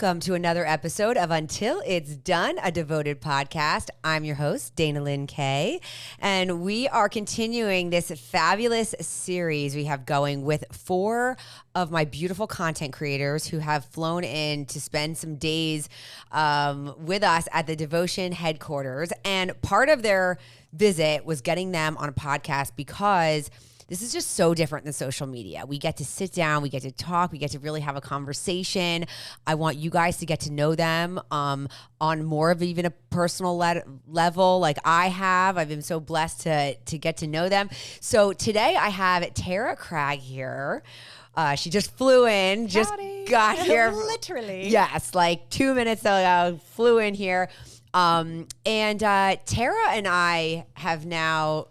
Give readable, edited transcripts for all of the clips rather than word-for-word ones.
welcome to another episode of Until It's Done, a devoted podcast. I'm your host, Dana Lynn Kay, and we are continuing this fabulous series we have going with 4 of my beautiful content creators who have flown in to spend some days with us at the Devotion headquarters. And part of their visit was getting them on a podcast because this is just so different than social media. We get to sit down, we get to talk, we get to really have a conversation. I want you guys to get to know them on more of even a personal level like I have. I've been so blessed to get to know them. So today I have Tara Crag here. She just flew in, just got here. Literally. Yes, like 2 minutes ago, flew in here. And Tara and I have now...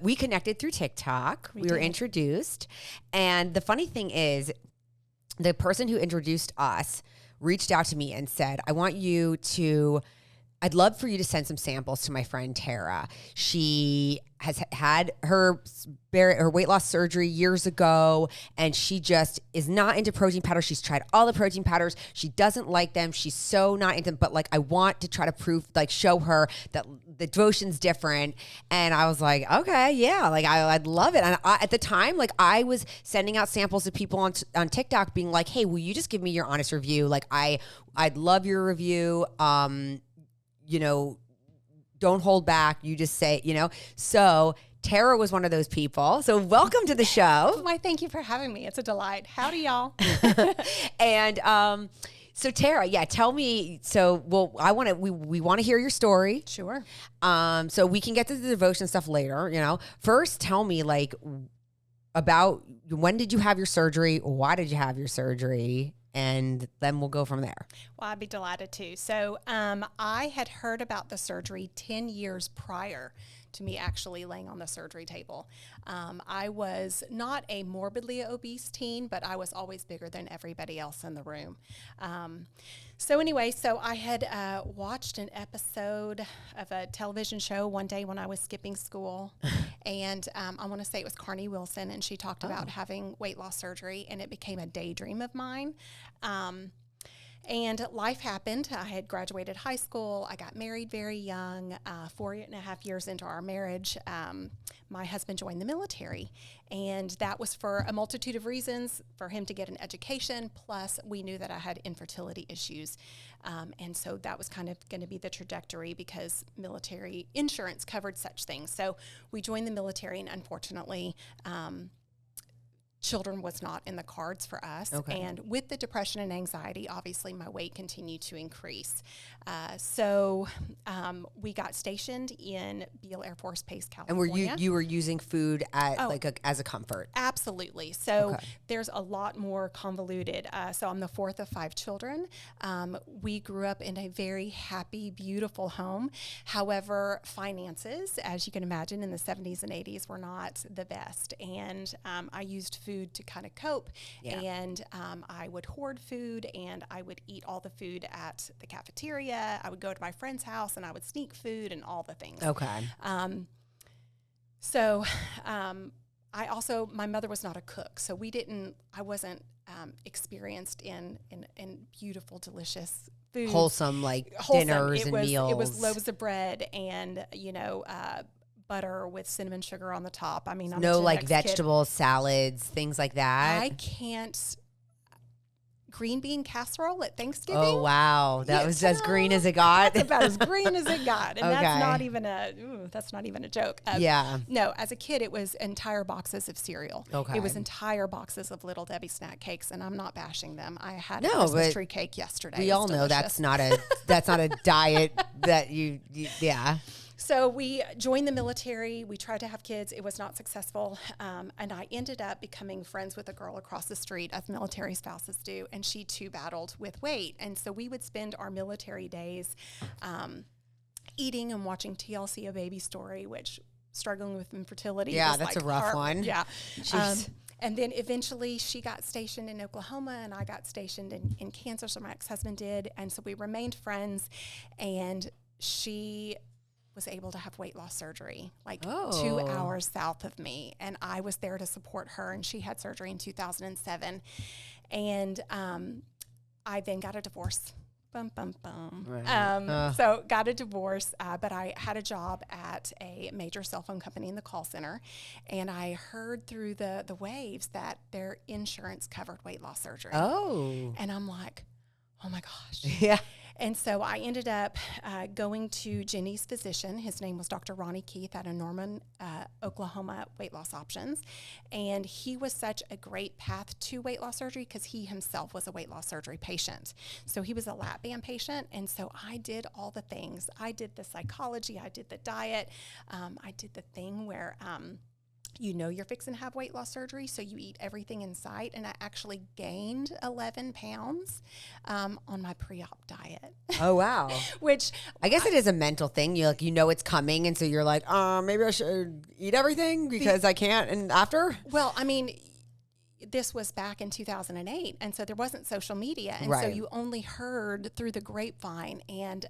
we connected through TikTok. We were introduced. And the funny thing is, the person who introduced us reached out to me and said, I'd love for you to send some samples to my friend Tara. She has had her weight loss surgery years ago, and she just is not into protein powders. She's tried all the protein powders. She doesn't like them. She's so not into them, but like I want to try to show her that the Devotion's different. And I was like, okay, yeah, like I'd love it. And at the time, like I was sending out samples to people on TikTok being like, hey, will you just give me your honest review? Like I'd love your review. Don't hold back. You just say, So Tara was one of those people. So welcome to the show. Why, thank you for having me. It's a delight. Howdy, y'all. And so Tara, yeah, tell me. So, we want to hear your story. Sure. So we can get to the Devotion stuff later. First, tell me about when did you have your surgery? Why did you have your surgery? And then we'll go from there. Well, I'd be delighted to. So I had heard about the surgery 10 years prior to me actually laying on the surgery table. I was not a morbidly obese teen, but I was always bigger than everybody else in the room. So I had watched an episode of a television show one day when I was skipping school. And I want to say it was Carney Wilson, and she talked about having weight loss surgery, and it became a daydream of mine. And life happened. I had graduated high school. I got married very young. 4.5 years into our marriage, my husband joined the military. And that was for a multitude of reasons, for him to get an education. Plus, we knew that I had infertility issues. And so that was kind of going to be the trajectory because military insurance covered such things. So we joined the military, and unfortunately, children was not in the cards for us. Okay. And with the depression and anxiety, obviously my weight continued to increase. So we got stationed in Beale Air Force Base, California. And you were using food as a comfort? Absolutely. So there's a lot more convoluted. So I'm the 4th of 5 children. We grew up in a very happy, beautiful home. However, finances, as you can imagine, in the 70s and 80s were not the best. And I used food to kind of cope. Yeah. And I would hoard food, and I would eat all the food at the cafeteria. I would go to my friend's house, and I would sneak food and all the things. Okay. My mother was not a cook, so I wasn't experienced in beautiful, delicious food. Wholesome dinners and meals. It was loaves of bread and, butter with cinnamon sugar on the top. I mean, I'm no vegetable salads, things like that. I can't. Green bean casserole at Thanksgiving. Oh wow, that was as green as it got. That's about as green as it got, and that's not even a joke. Yeah. No, as a kid, it was entire boxes of cereal. Okay. It was entire boxes of Little Debbie snack cakes, and I'm not bashing them. I had a Christmas tree cake yesterday. We all know that's not a diet that you yeah. So we joined the military. We tried to have kids. It was not successful. And I ended up becoming friends with a girl across the street, as military spouses do. And she too battled with weight. And so we would spend our military days eating and watching TLC, A Baby Story, which struggling with infertility. Yeah, that's a rough one. Yeah. And then eventually she got stationed in Oklahoma, and I got stationed in Kansas, or my ex-husband did. And so we remained friends, and she was able to have weight loss surgery 2 hours south of me. And I was there to support her, and she had surgery in 2007. And I then got a divorce. Bum, bum, bum. Right. So got a divorce, but I had a job at a major cell phone company in the call center, and I heard through the waves that their insurance covered weight loss surgery. Oh. And I'm like, oh my gosh. Yeah. And so I ended up going to Jenny's physician. His name was Dr. Ronnie Keith out of Norman, Oklahoma, Weight Loss Options. And he was such a great path to weight loss surgery because he himself was a weight loss surgery patient. So he was a lap band patient. And so I did all the things. I did the psychology. I did the diet. I did the thing where you know you're fixing to have weight loss surgery, so you eat everything in sight. And I actually gained 11 pounds on my pre-op diet. Oh, wow. Which I guess it is a mental thing. You know it's coming, and so you're like, maybe I should eat everything because I can't. And after? Well, I mean, this was back in 2008, and so there wasn't social media. And so you only heard through the grapevine, and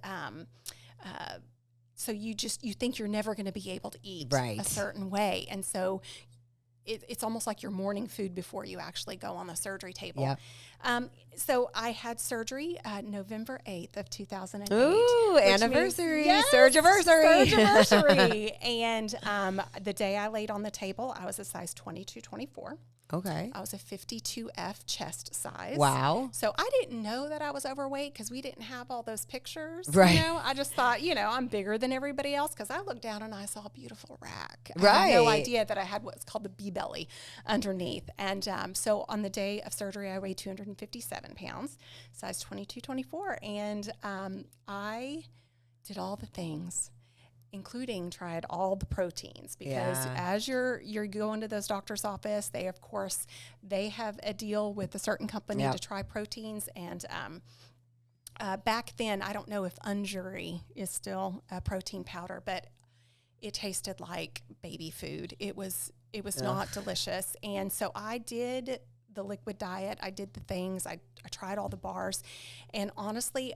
so you think you're never going to be able to eat a certain way. And so it's almost like your morning food before you actually go on the surgery table. Yep. So I had surgery November 8th of 2008. Ooh, anniversary, surgeversary. Surgeversary. And the day I laid on the table, I was a size 22-24. Okay. I was a 52F chest size. Wow. So I didn't know that I was overweight because we didn't have all those pictures. Right. You know, I just thought, I'm bigger than everybody else because I looked down and I saw a beautiful rack. Right. I had no idea that I had what's called the B-belly underneath. And so on the day of surgery, I weighed 257 pounds, size 22-24. And I did all the things, including tried all the proteins, because as you're going to those doctor's office, they have a deal with a certain company to try proteins. And back then, I don't know if Unjury is still a protein powder, but it tasted like baby food. It was not delicious. And so I did the liquid diet. I did the things. I tried all the bars. And honestly,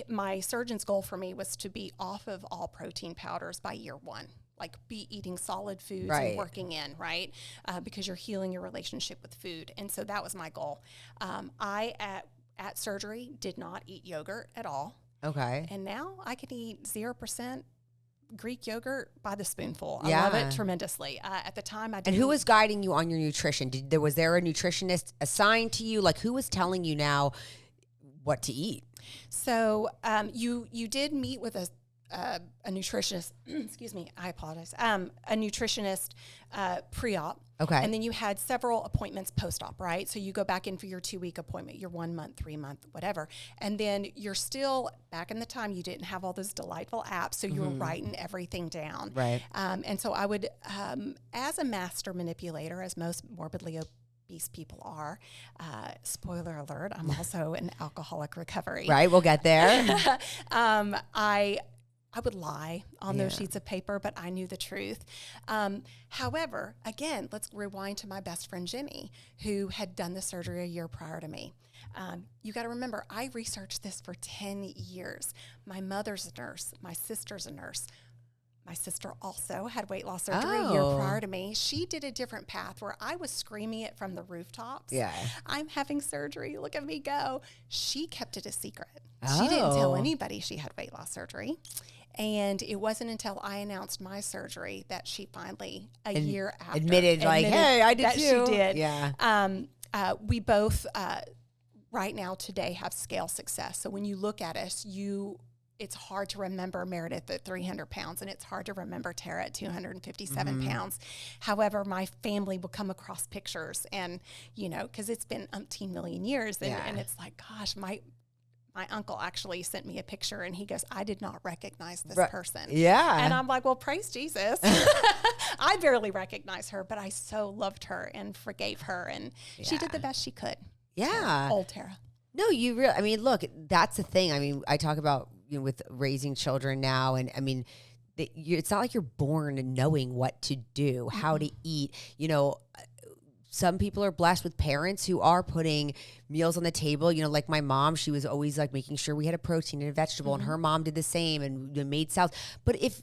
my surgeon's goal for me was to be off of all protein powders by year 1, like be eating solid foods and working in, right? Because you're healing your relationship with food. And so that was my goal. I, at surgery, did not eat yogurt at all. Okay. And now I can eat 0% Greek yogurt by the spoonful. I love it tremendously. At the time, I didn't. And who was guiding you on your nutrition? Was there a nutritionist assigned to you? Like, who was telling you now what to eat? So you did meet with a nutritionist. Excuse me, I apologize. A nutritionist pre-op. Okay. And then you had several appointments post-op, right? So you go back in for your 2-week appointment, your 1 month, 3 month, whatever. And then you're still, back in the time, you didn't have all those delightful apps, so you were writing everything down. Right. And so I would, as a master manipulator, as most morbidly obese people are, spoiler alert, I'm also an alcoholic recovery. Right, we'll get there. I would lie on those sheets of paper, but I knew the truth. However, again, let's rewind to my best friend, Jenny, who had done the surgery a year prior to me. You got to remember, I researched this for 10 years. My mother's a nurse. My sister's a nurse. My sister also had weight loss surgery a year prior to me. She did a different path where I was screaming it from the rooftops. Yeah. I'm having surgery. Look at me go. She kept it a secret. She didn't tell anybody she had weight loss surgery. And it wasn't until I announced my surgery that she finally, year after, admitted hey, I did that too. She did. Yeah. We both, right now, today, have scale success. So when you look at us, it's hard to remember Meredith at 300 pounds, and it's hard to remember Tara at 257 pounds. However, my family will come across pictures, and, because it's been umpteen million years, and it's like, gosh, my uncle actually sent me a picture, and he goes, I did not recognize this person. Yeah. And I'm like, well, praise Jesus. I barely recognize her, but I so loved her and forgave her, and she did the best she could. Yeah. Old Tara. No, look, that's the thing. I mean, I talk about, with raising children now, and I mean, it's not like you're born knowing what to do, how to eat. Some people are blessed with parents who are putting meals on the table. Like my mom, she was always like making sure we had a protein and a vegetable, and her mom did the same and made salads. But if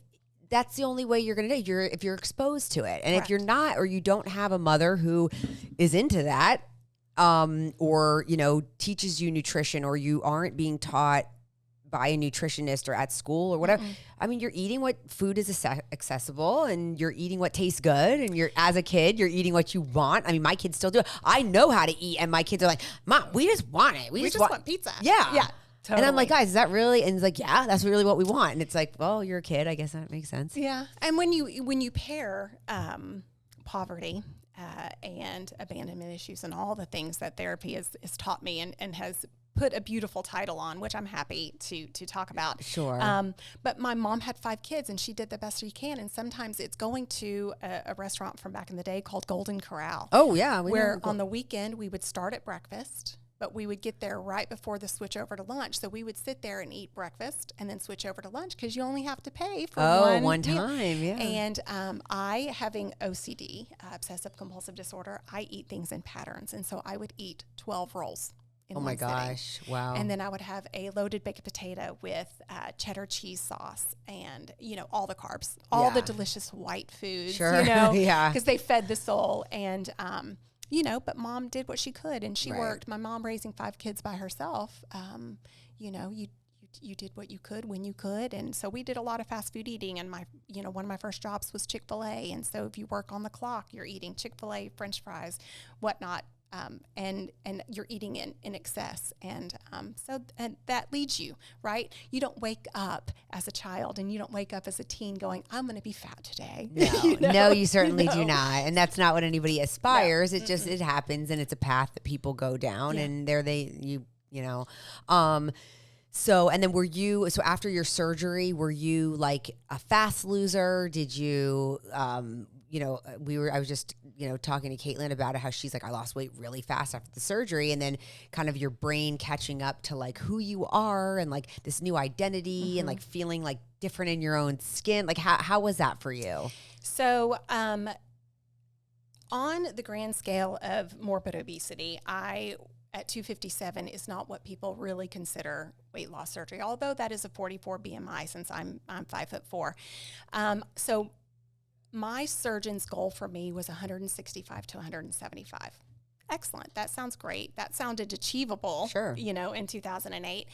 that's the only way you're going to do, if you're exposed to it, and Correct. if you're not, or you don't have a mother who is into that, or, teaches you nutrition, or you aren't being taught by a nutritionist or at school or whatever. I mean, you're eating what food is accessible, and you're eating what tastes good. And as a kid, you're eating what you want. I mean, my kids still do it. I know how to eat, and my kids are like, Mom, we just want it. We just want pizza. Yeah. Yeah. Totally. And I'm like, guys, is that really? And it's like, yeah, that's really what we want. And it's like, well, you're a kid. I guess that makes sense. Yeah. And when you pair poverty and abandonment issues and all the things that therapy has taught me and has put a beautiful title on, which I'm happy to talk about. Sure. But my mom had 5 kids, and she did the best she can. And sometimes it's going to a restaurant from back in the day called Golden Corral. Oh, yeah. Where on the weekend we would start at breakfast, but we would get there right before the switch over to lunch. So we would sit there and eat breakfast and then switch over to lunch, because you only have to pay for one time. Yeah. And I, having OCD, obsessive compulsive disorder, I eat things in patterns. And so I would eat 12 rolls. Oh my gosh. Wow. And then I would have a loaded baked potato with cheddar cheese sauce and, all the carbs, all the delicious white foods, sure. Yeah. Because they fed the soul. And, but Mom did what she could, and she worked. My mom raising 5 kids by herself, you did what you could when you could. And so we did a lot of fast food eating, and one of my first jobs was Chick-fil-A. And so if you work on the clock, you're eating Chick-fil-A, French fries, whatnot. And you're eating in excess. And and that leads you, right? You don't wake up as a child, and you don't wake up as a teen going, I'm going to be fat today. No, no, you certainly do not. And that's not what anybody aspires. No. It just, it happens, and it's a path that people go down, and So, and then so after your surgery, were you like a fast loser? Did you, I was just, talking to Caitlin about it, how she's like, I lost weight really fast after the surgery, and then kind of your brain catching up to like who you are and like this new identity and like feeling like different in your own skin. Like how was that for you? So, on the grand scale of morbid obesity, at 257 is not what people really consider weight loss surgery, although that is a 44 BMI since I'm 5'4". So my surgeon's goal for me was 165 to 175. Excellent. That sounds great. That sounded achievable, sure. In 2008.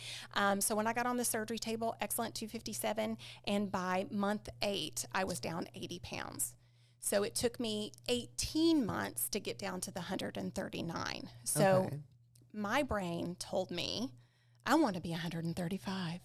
So when I got on the surgery table, excellent 257. And by month 8, I was down 80 pounds. So it took me 18 months to get down to the 139. So my brain told me, I want to be 135.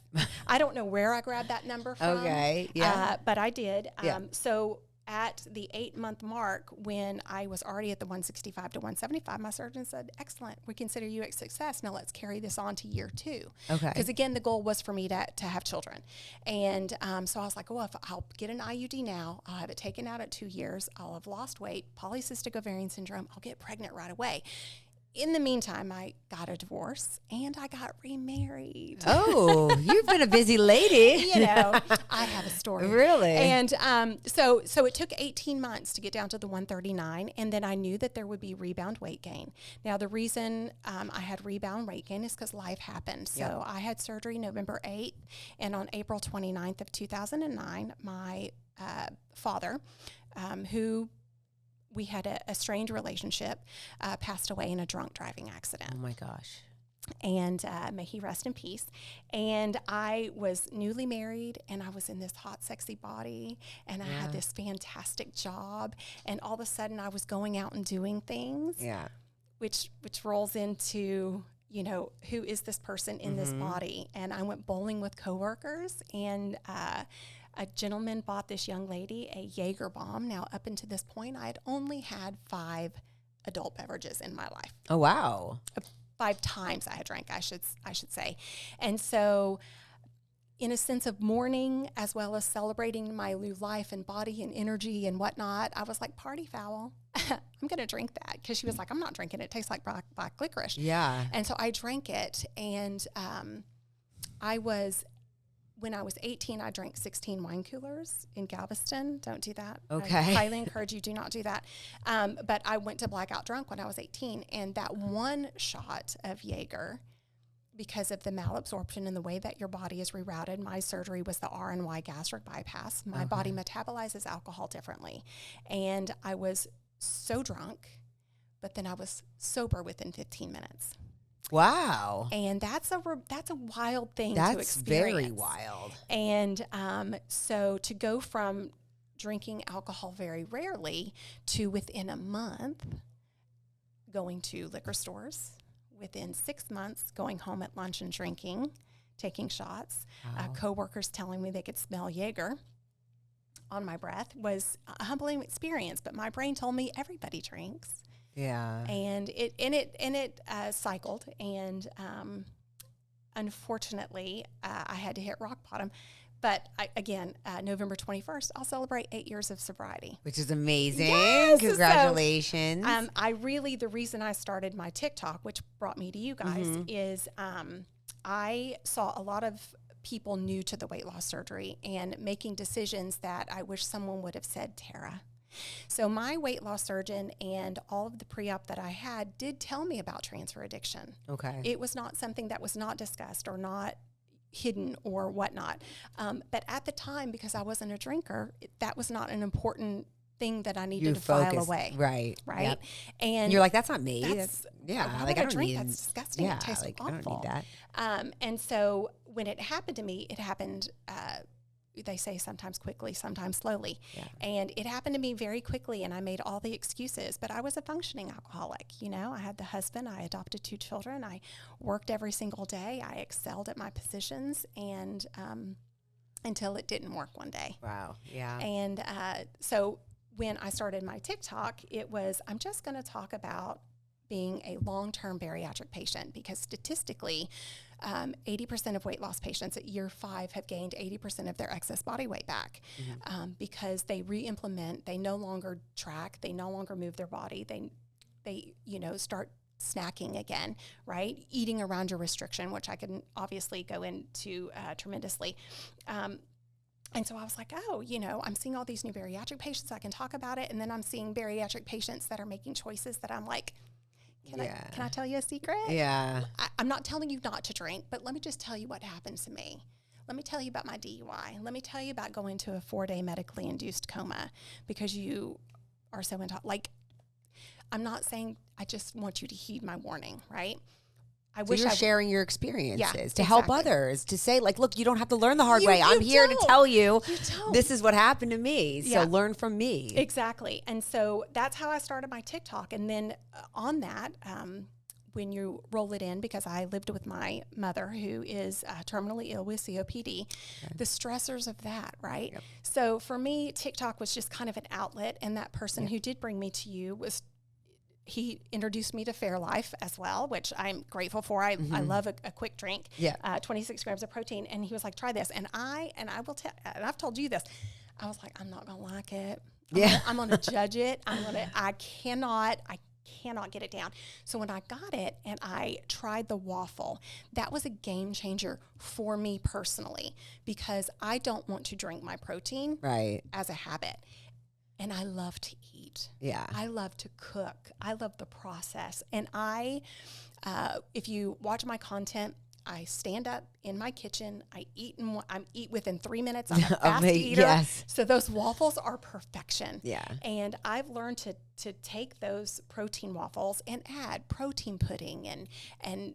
I don't know where I grabbed that number from. Okay, yeah. But I did. So at the 8-month mark, when I was already at the 165 to 175, my surgeon said, excellent, we consider you a success. Now let's carry this on to year 2. Okay. Because again, the goal was for me to have children. And so I was like, if I'll get an IUD now, I'll have it taken out at 2 years, I'll have lost weight, polycystic ovarian syndrome, I'll get pregnant right away. In the meantime, I got a divorce and I got remarried. Oh, you've been a busy lady. I have a story. Really? And so it took 18 months to get down to the 139, and then I knew that there would be rebound weight gain. Now, the reason I had rebound weight gain is because life happened. So I had surgery November 8th, and on April 29th of 2009, my father, who we had a strained relationship, passed away in a drunk driving accident. Oh my gosh. And may he rest in peace. And I was newly married, and I was in this hot, sexy body, and I had this fantastic job. And all of a sudden I was going out and doing things, which rolls into, who is this person in this body? And I went bowling with coworkers, and a gentleman bought this young lady a Jaeger bomb. Now, up until this point, I had only had 5 adult beverages in my life. Oh, wow. 5 times I had drank, I should say. And so in a sense of mourning, as well as celebrating my new life and body and energy and whatnot, I was like, party foul. I'm going to drink that. Because she was like, I'm not drinking it. It tastes like black licorice. Yeah. And so I drank it. And when I was 18, I drank 16 wine coolers in Galveston. Don't do that. Okay. I highly encourage you, do not do that. But I went to blackout drunk when I was 18. And that one shot of Jaeger, because of the malabsorption and the way that your body is rerouted, my surgery was the RNY gastric bypass. My body metabolizes alcohol differently. And I was so drunk, but then I was sober within 15 minutes. Wow. And that's a wild thing to That's experience. very wild. And so to go from drinking alcohol very rarely to within a month going to liquor stores, within 6 months going home at lunch and drinking, taking shots, coworkers telling me they could smell Jaeger on my breath was a humbling experience. But my brain told me everybody drinks. Yeah. And it cycled, and unfortunately, I had to hit rock bottom. But November 21st, I'll celebrate 8 years of sobriety, Which is amazing. Yes! Congratulations. So, the reason I started my TikTok, which brought me to you guys, is I saw a lot of people new to the weight loss surgery and making decisions that I wish someone would have said, Tara. So my weight loss surgeon and all of the pre-op that I had did tell me about transfer addiction. Okay. It was not something that was not discussed or not hidden or whatnot. But at the time, because I wasn't a drinker, that was not an important thing that I needed to file away. Right. Right. Yep. And you're like, that's not me. Why like would I don't drink? need That's disgusting. Yeah, It tastes like awful. I don't need that. And so when it happened to me, it happened, they say sometimes quickly, sometimes slowly. Yeah. And it happened to me very quickly, and I made all the excuses. But I was a functioning alcoholic. You know, I had the husband, I adopted 2 children, I worked every single day, I excelled at my positions, and until it didn't work one day. Wow. Yeah. And so when I started my TikTok, it was, I'm just going to talk about being a long-term bariatric patient, because statistically, 80% of weight loss patients at year 5 have gained 80% of their excess body weight back, because they re-implement, they no longer track, they no longer move their body, they start snacking again, right? Eating around your restriction, which I can obviously go into tremendously. And so I was like, I'm seeing all these new bariatric patients, I can talk about it. And then I'm seeing bariatric patients that are making choices that I'm like, can I tell you a secret? Yeah. I'm not telling you not to drink, but let me just tell you what happened to me. Let me tell you about my DUI. Let me tell you about going to a 4-day medically induced coma because you are so I'm not saying, I just want you to heed my warning, right? You're sharing your experiences to exactly. help others, to say, like, look, you don't have to learn the hard way. I'm here to tell you this is what happened to me. So learn from me. Exactly. And so that's how I started my TikTok. And then on that, when you roll it in, because I lived with my mother who is terminally ill with COPD, the stressors of that, right? Yep. So for me, TikTok was just kind of an outlet. And that person who did bring me to you he introduced me to Fairlife as well, which I'm grateful for. I love a quick drink, 26 grams of protein. And he was like, try this. And I've told you this. I was like, I'm not going to like it. I'm going to judge it. I cannot get it down. So when I got it and I tried the waffle, that was a game changer for me personally, because I don't want to drink my protein as a habit. And I love to eat. Yeah. I love to cook. I love the process. And if you watch my content, I stand up in my kitchen. I eat within 3 minutes. I'm a fast eater. Yes. So those waffles are perfection. Yeah. And I've learned to take those protein waffles and add protein pudding and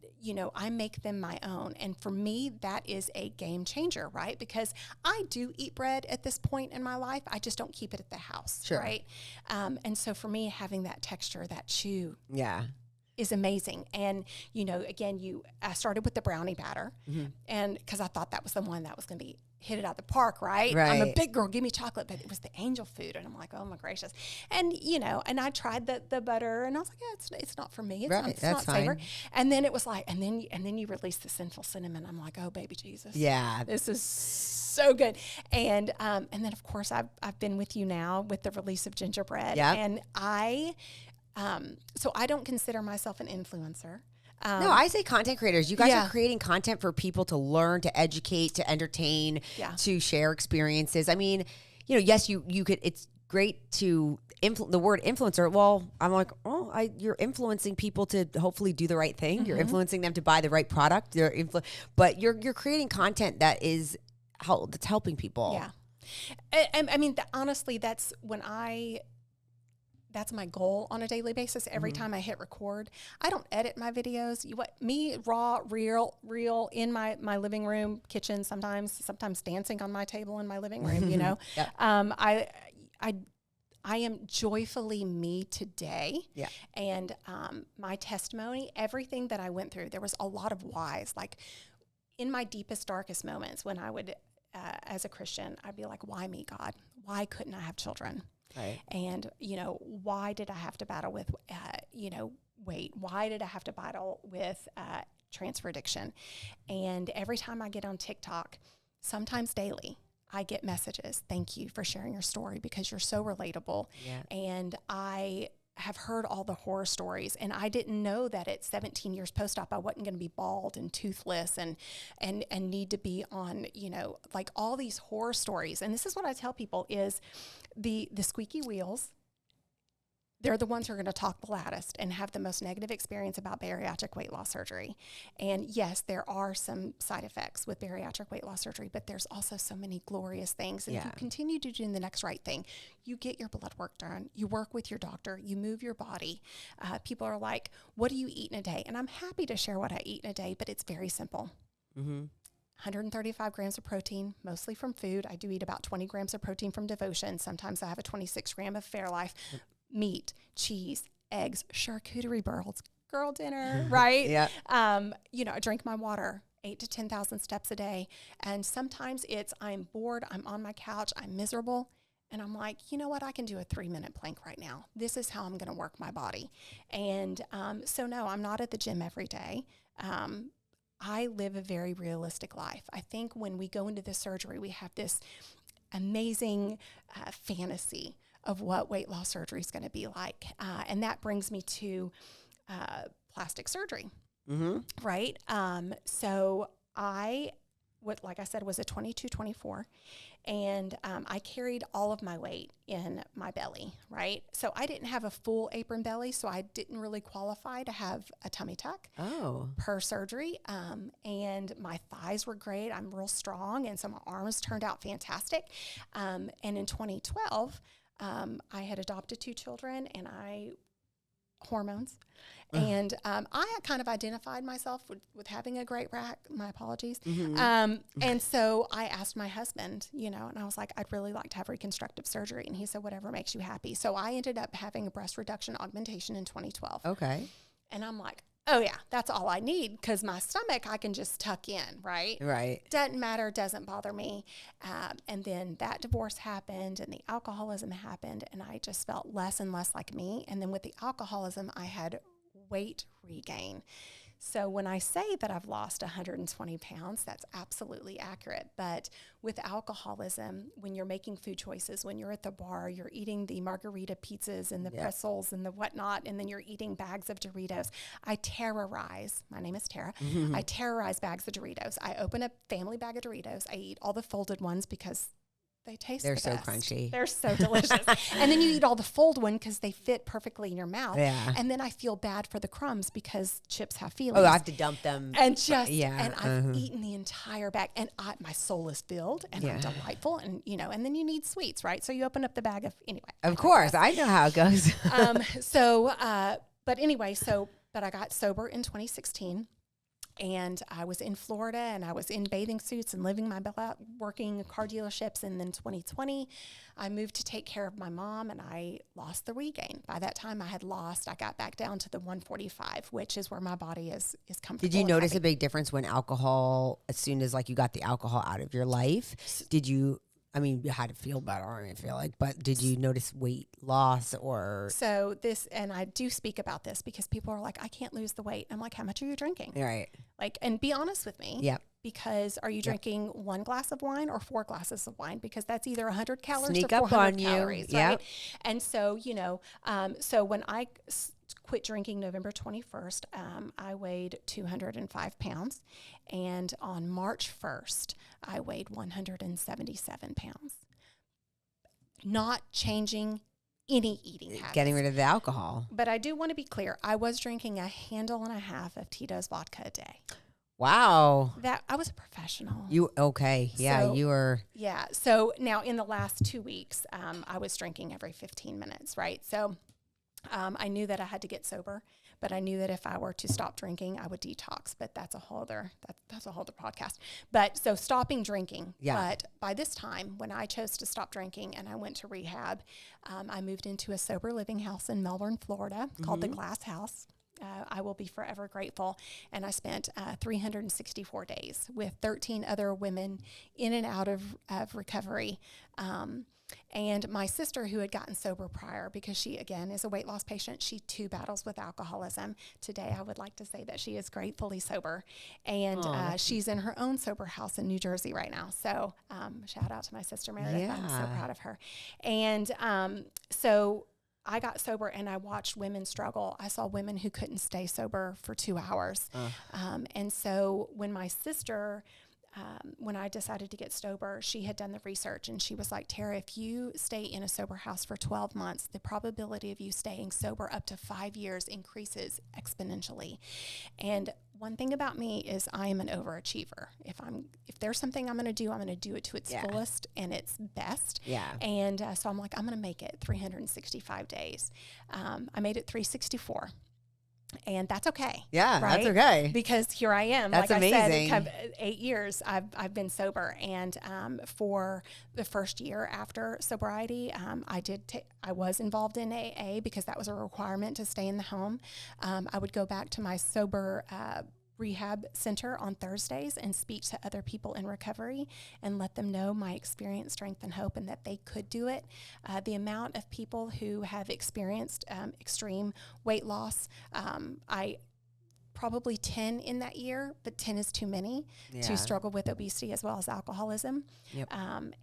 I make them my own. And for me, that is a game changer, right? Because I do eat bread at this point in my life. I just don't keep it at the house. Sure. Right. And so for me, having that texture, that chew. Yeah. Is amazing. And, I started with the brownie batter and because I thought that was the one that was going to be hit it out the park, right? I'm a big girl, give me chocolate, but it was the angel food. And I'm like, oh my gracious. And, and I tried the butter and I was like, yeah, it's not for me. It's not flavor. And then it was like, and then you release the sinful cinnamon. I'm like, oh baby Jesus. Yeah. This is so good. And then of course I've been with you now with the release of gingerbread. Yep. And so I don't consider myself an influencer. No, I say content creators. You guys are creating content for people to learn, to educate, to entertain, to share experiences. I mean, yes, you could. It's great to the word influencer. Well, I'm like, you're influencing people to hopefully do the right thing. You're influencing them to buy the right product. But you're creating content that's helping people. Yeah, I mean, honestly, that's when I that's my goal on a daily basis. Every time I hit record, I don't edit my videos. Me raw, real in my living room, kitchen, sometimes dancing on my table in my living room, Yep. I am joyfully me today. Yeah. And my testimony, everything that I went through, there was a lot of whys. Like in my deepest, darkest moments when I would, as a Christian, I'd be like, why me, God? Why couldn't I have children? Right. And, why did I have to battle with, weight? Why did I have to battle with transfer addiction? And every time I get on TikTok, sometimes daily, I get messages. Thank you for sharing your story because you're so relatable. Yeah. And I have heard all the horror stories, and I didn't know that at 17 years post-op, I wasn't going to be bald and toothless and need to be on, like all these horror stories. And this is what I tell people is the squeaky wheels, they're the ones who are going to talk the loudest and have the most negative experience about bariatric weight loss surgery. And yes, there are some side effects with bariatric weight loss surgery, but there's also so many glorious things. And if you continue to do the next right thing, you get your blood work done, you work with your doctor, you move your body. People are like, what do you eat in a day? And I'm happy to share what I eat in a day, but it's very simple. 135 grams of protein, mostly from food. I do eat about 20 grams of protein from Devotion. Sometimes I have a 26 gram of Fairlife. Meat, cheese, eggs, charcuterie boards, girl dinner, right? Yeah. I drink my water, 8 to 10,000 steps a day. And sometimes I'm bored, I'm on my couch, I'm miserable. And I'm like, you know what? I can do a 3-minute plank right now. This is how I'm going to work my body. And so no, I'm not at the gym every day. I live a very realistic life. I think when we go into this surgery, we have this amazing fantasy of what weight loss surgery is going to be like. And that brings me to plastic surgery, right? So like I said, was a 22, 24. And I carried all of my weight in my belly, right? So I didn't have a full apron belly, so I didn't really qualify to have a tummy tuck per surgery. And my thighs were great. I'm real strong, and so my arms turned out fantastic. And in 2012, I had adopted 2 children, and hormones. And I had kind of identified myself with having a great rack. My apologies. And so I asked my husband, and I was like, I'd really like to have reconstructive surgery. And he said, whatever makes you happy. So I ended up having a breast reduction augmentation in 2012. Okay. And I'm like, oh yeah, that's all I need, because my stomach I can just tuck in, right? Right. Doesn't matter, doesn't bother me. And then that divorce happened, and the alcoholism happened, and I just felt less and less like me. And then with the alcoholism, I had weight regain. So when I say that I've lost 120 pounds, that's absolutely accurate. But with alcoholism, when you're making food choices, when you're at the bar, you're eating the margarita pizzas and the pretzels and the whatnot, and then you're eating bags of Doritos. My name is Tara. I terrorize bags of Doritos. I open a family bag of Doritos. I eat all the folded ones because they're so best. crunchy. They're so delicious. And then you eat all the fold one because they fit perfectly in your mouth. Yeah. And then I feel bad for the crumbs because chips have feelings. Oh, I have to dump them. And I've eaten the entire bag, and my soul is filled, and I'm delightful, and and then you need sweets, right? So you open up the bag of Of course, I know how it goes. But I got sober in 2016. And I was in Florida, and I was in bathing suits and living my best out, working car dealerships. And then 2020, I moved to take care of my mom, and I lost the regain. By that time, I got back down to the 145, which is where my body is comfortable. Did you notice a big difference when alcohol, as soon as you got the alcohol out of your life? You had to feel better, I feel like, but did you notice weight loss or? So and I do speak about this because people are like, I can't lose the weight. I'm like, how much are you drinking? Right. And be honest with me. Yep. Because are you drinking 1 glass of wine or 4 glasses of wine? Because that's either 100 calories Sneak to 400 up on calories, you. right? Yep. And so, so when I quit drinking November 21st, I weighed 205 pounds. And on March 1st, I weighed 177 pounds. Not changing any eating habits. Getting rid of the alcohol. But I do want to be clear. I was drinking 1.5 handles of Tito's vodka a day. Wow. I was a professional. You were. Yeah. So now in the last 2 weeks, I was drinking every 15 minutes, right? So I knew that I had to get sober, but I knew that if I were to stop drinking, I would detox. But that's a whole other podcast. But so stopping drinking. Yeah. But by this time, when I chose to stop drinking and I went to rehab, I moved into a sober living house in Melbourne, Florida, called the Glass House. I will be forever grateful. And I spent 364 days with 13 other women in and out of recovery. And my sister, who had gotten sober prior, because she, again, is a weight loss patient, she too battles with alcoholism. Today, I would like to say that she is gratefully sober. And she's in her own sober house in New Jersey right now. So shout out to my sister, Meredith. Yeah. I'm so proud of her. And so I got sober and I watched women struggle. I saw women who couldn't stay sober for 2 hours. And so when my sister... when I decided to get sober, she had done the research and she was like, Tara, if you stay in a sober house for 12 months, the probability of you staying sober up to 5 years increases exponentially. And one thing about me is I am an overachiever. If there's something I'm going to do, I'm going to do it to its fullest and its best. Yeah. And so I'm like, I'm going to make it 365 days. I made it 364. And that's okay. Yeah, right? that's okay. Because here I am. That's like amazing. I said, 8 years I've been sober. And for the first year after sobriety, I was involved in AA because that was a requirement to stay in the home. I would go back to my sober rehab center on Thursdays and speak to other people in recovery and let them know my experience, strength, and hope, and that they could do it. The amount of people who have experienced extreme weight loss, I probably 10 in that year, but 10 is too many to struggle with obesity as well as alcoholism. Yep.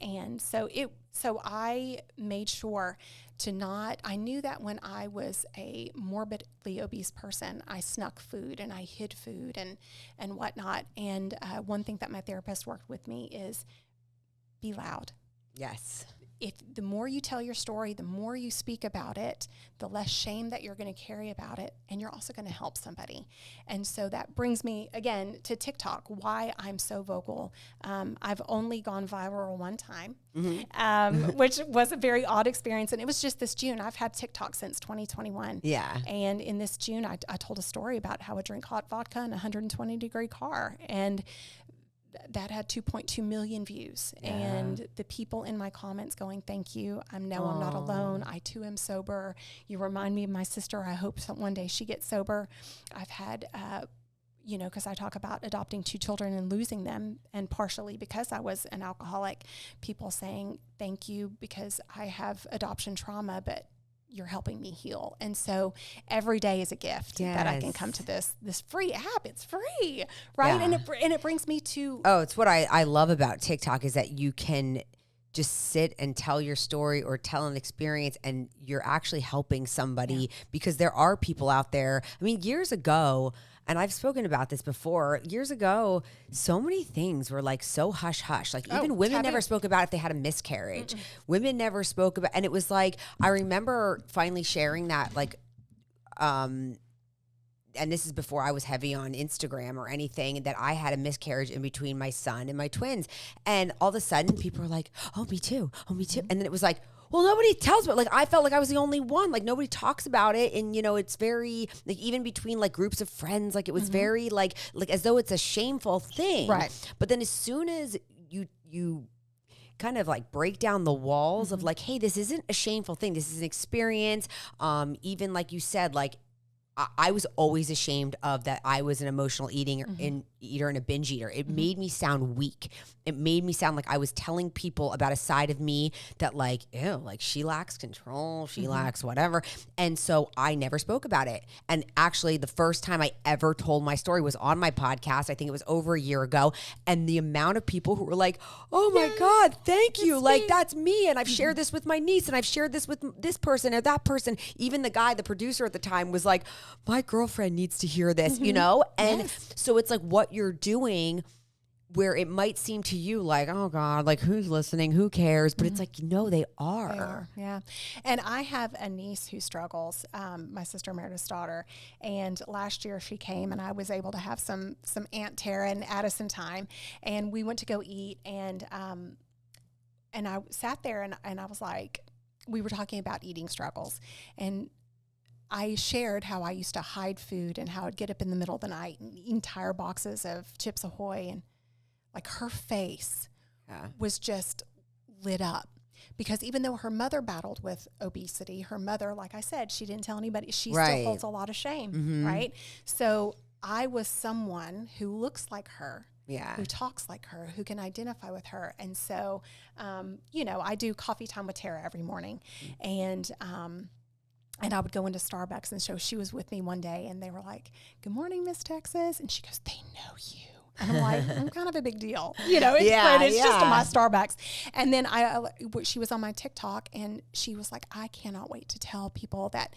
And so I made sure I knew that when I was a morbidly obese person, I snuck food and I hid food and whatnot. And one thing that my therapist worked with me is be loud. Yes. If the more you tell your story, the more you speak about it, the less shame that you're going to carry about it, and you're also going to help somebody. And so that brings me again to TikTok, why I'm so vocal. I've only gone viral one time, which was a very odd experience, and it was just this June. I've had TikTok since 2021. Yeah. And in this June, I told a story about how I drink hot vodka in a 120-degree car, and that had 2.2 million views. Yeah. And the people in my comments going, thank you. I'm not alone. I too am sober. You remind me of my sister. I hope one day she gets sober. I've had, because I talk about adopting 2 children and losing them, and partially because I was an alcoholic, people saying, thank you because I have adoption trauma, but you're helping me heal. And so every day is a gift that I can come to this free app. It's free, right? Yeah. And it brings me to... Oh, it's what I love about TikTok is that you can just sit and tell your story or tell an experience, and you're actually helping somebody because there are people out there. I mean, years ago, and I've spoken about this before, years ago, so many things were like so hush hush. Like even women never spoke about if they had a miscarriage. Women never spoke about, and it was like, I remember finally sharing that, like, and this is before I was heavy on Instagram or anything, that I had a miscarriage in between my son and my twins. And all of a sudden people were like, oh, me too. Oh, me too. And then it was like, well, nobody tells me. Like, I felt like I was the only one. Like, nobody talks about it. And, it's very, like, even between, like, groups of friends, like, it was very, like as though it's a shameful thing. Right. But then as soon as you kind of, like, break down the walls of, like, hey, this isn't a shameful thing. This is an experience. Even, like you said, like, I was always ashamed of that I was an emotional eater and a binge eater. It made me sound weak. It made me sound like I was telling people about a side of me that, like, ew, like, she lacks control, she lacks whatever. And so I never spoke about it. And actually the first time I ever told my story was on my podcast. I think it was over a year ago. And the amount of people who were like, oh my God, thank you. Like, that's me. And I've shared this with my niece, and I've shared this with this person or that person. Even the guy, the producer at the time, was like, my girlfriend needs to hear this, And so it's like what you're doing, where it might seem to you like, oh God, like, who's listening? Who cares? But it's like, no, they are. They are, yeah. And I have a niece who struggles, my sister Meredith's daughter. And last year she came, and I was able to have some Aunt Tara and Addison time. And we went to go eat, and I sat there and I was like, we were talking about eating struggles. And I shared how I used to hide food and how I'd get up in the middle of the night and eat entire boxes of Chips Ahoy, and like her face was just lit up. Because even though her mother battled with obesity, her mother, like I said, she didn't tell anybody. She still holds a lot of shame, right? So I was someone who looks like her, who talks like her, who can identify with her. And so, I do coffee time with Tara every morning. And I would go into Starbucks. And so she was with me one day, and they were like, "Good morning, Miss Texas." And she goes, "They know you." And I'm like, I'm kind of a big deal. It's just my Starbucks. And then she was on my TikTok, and she was like, "I cannot wait to tell people that,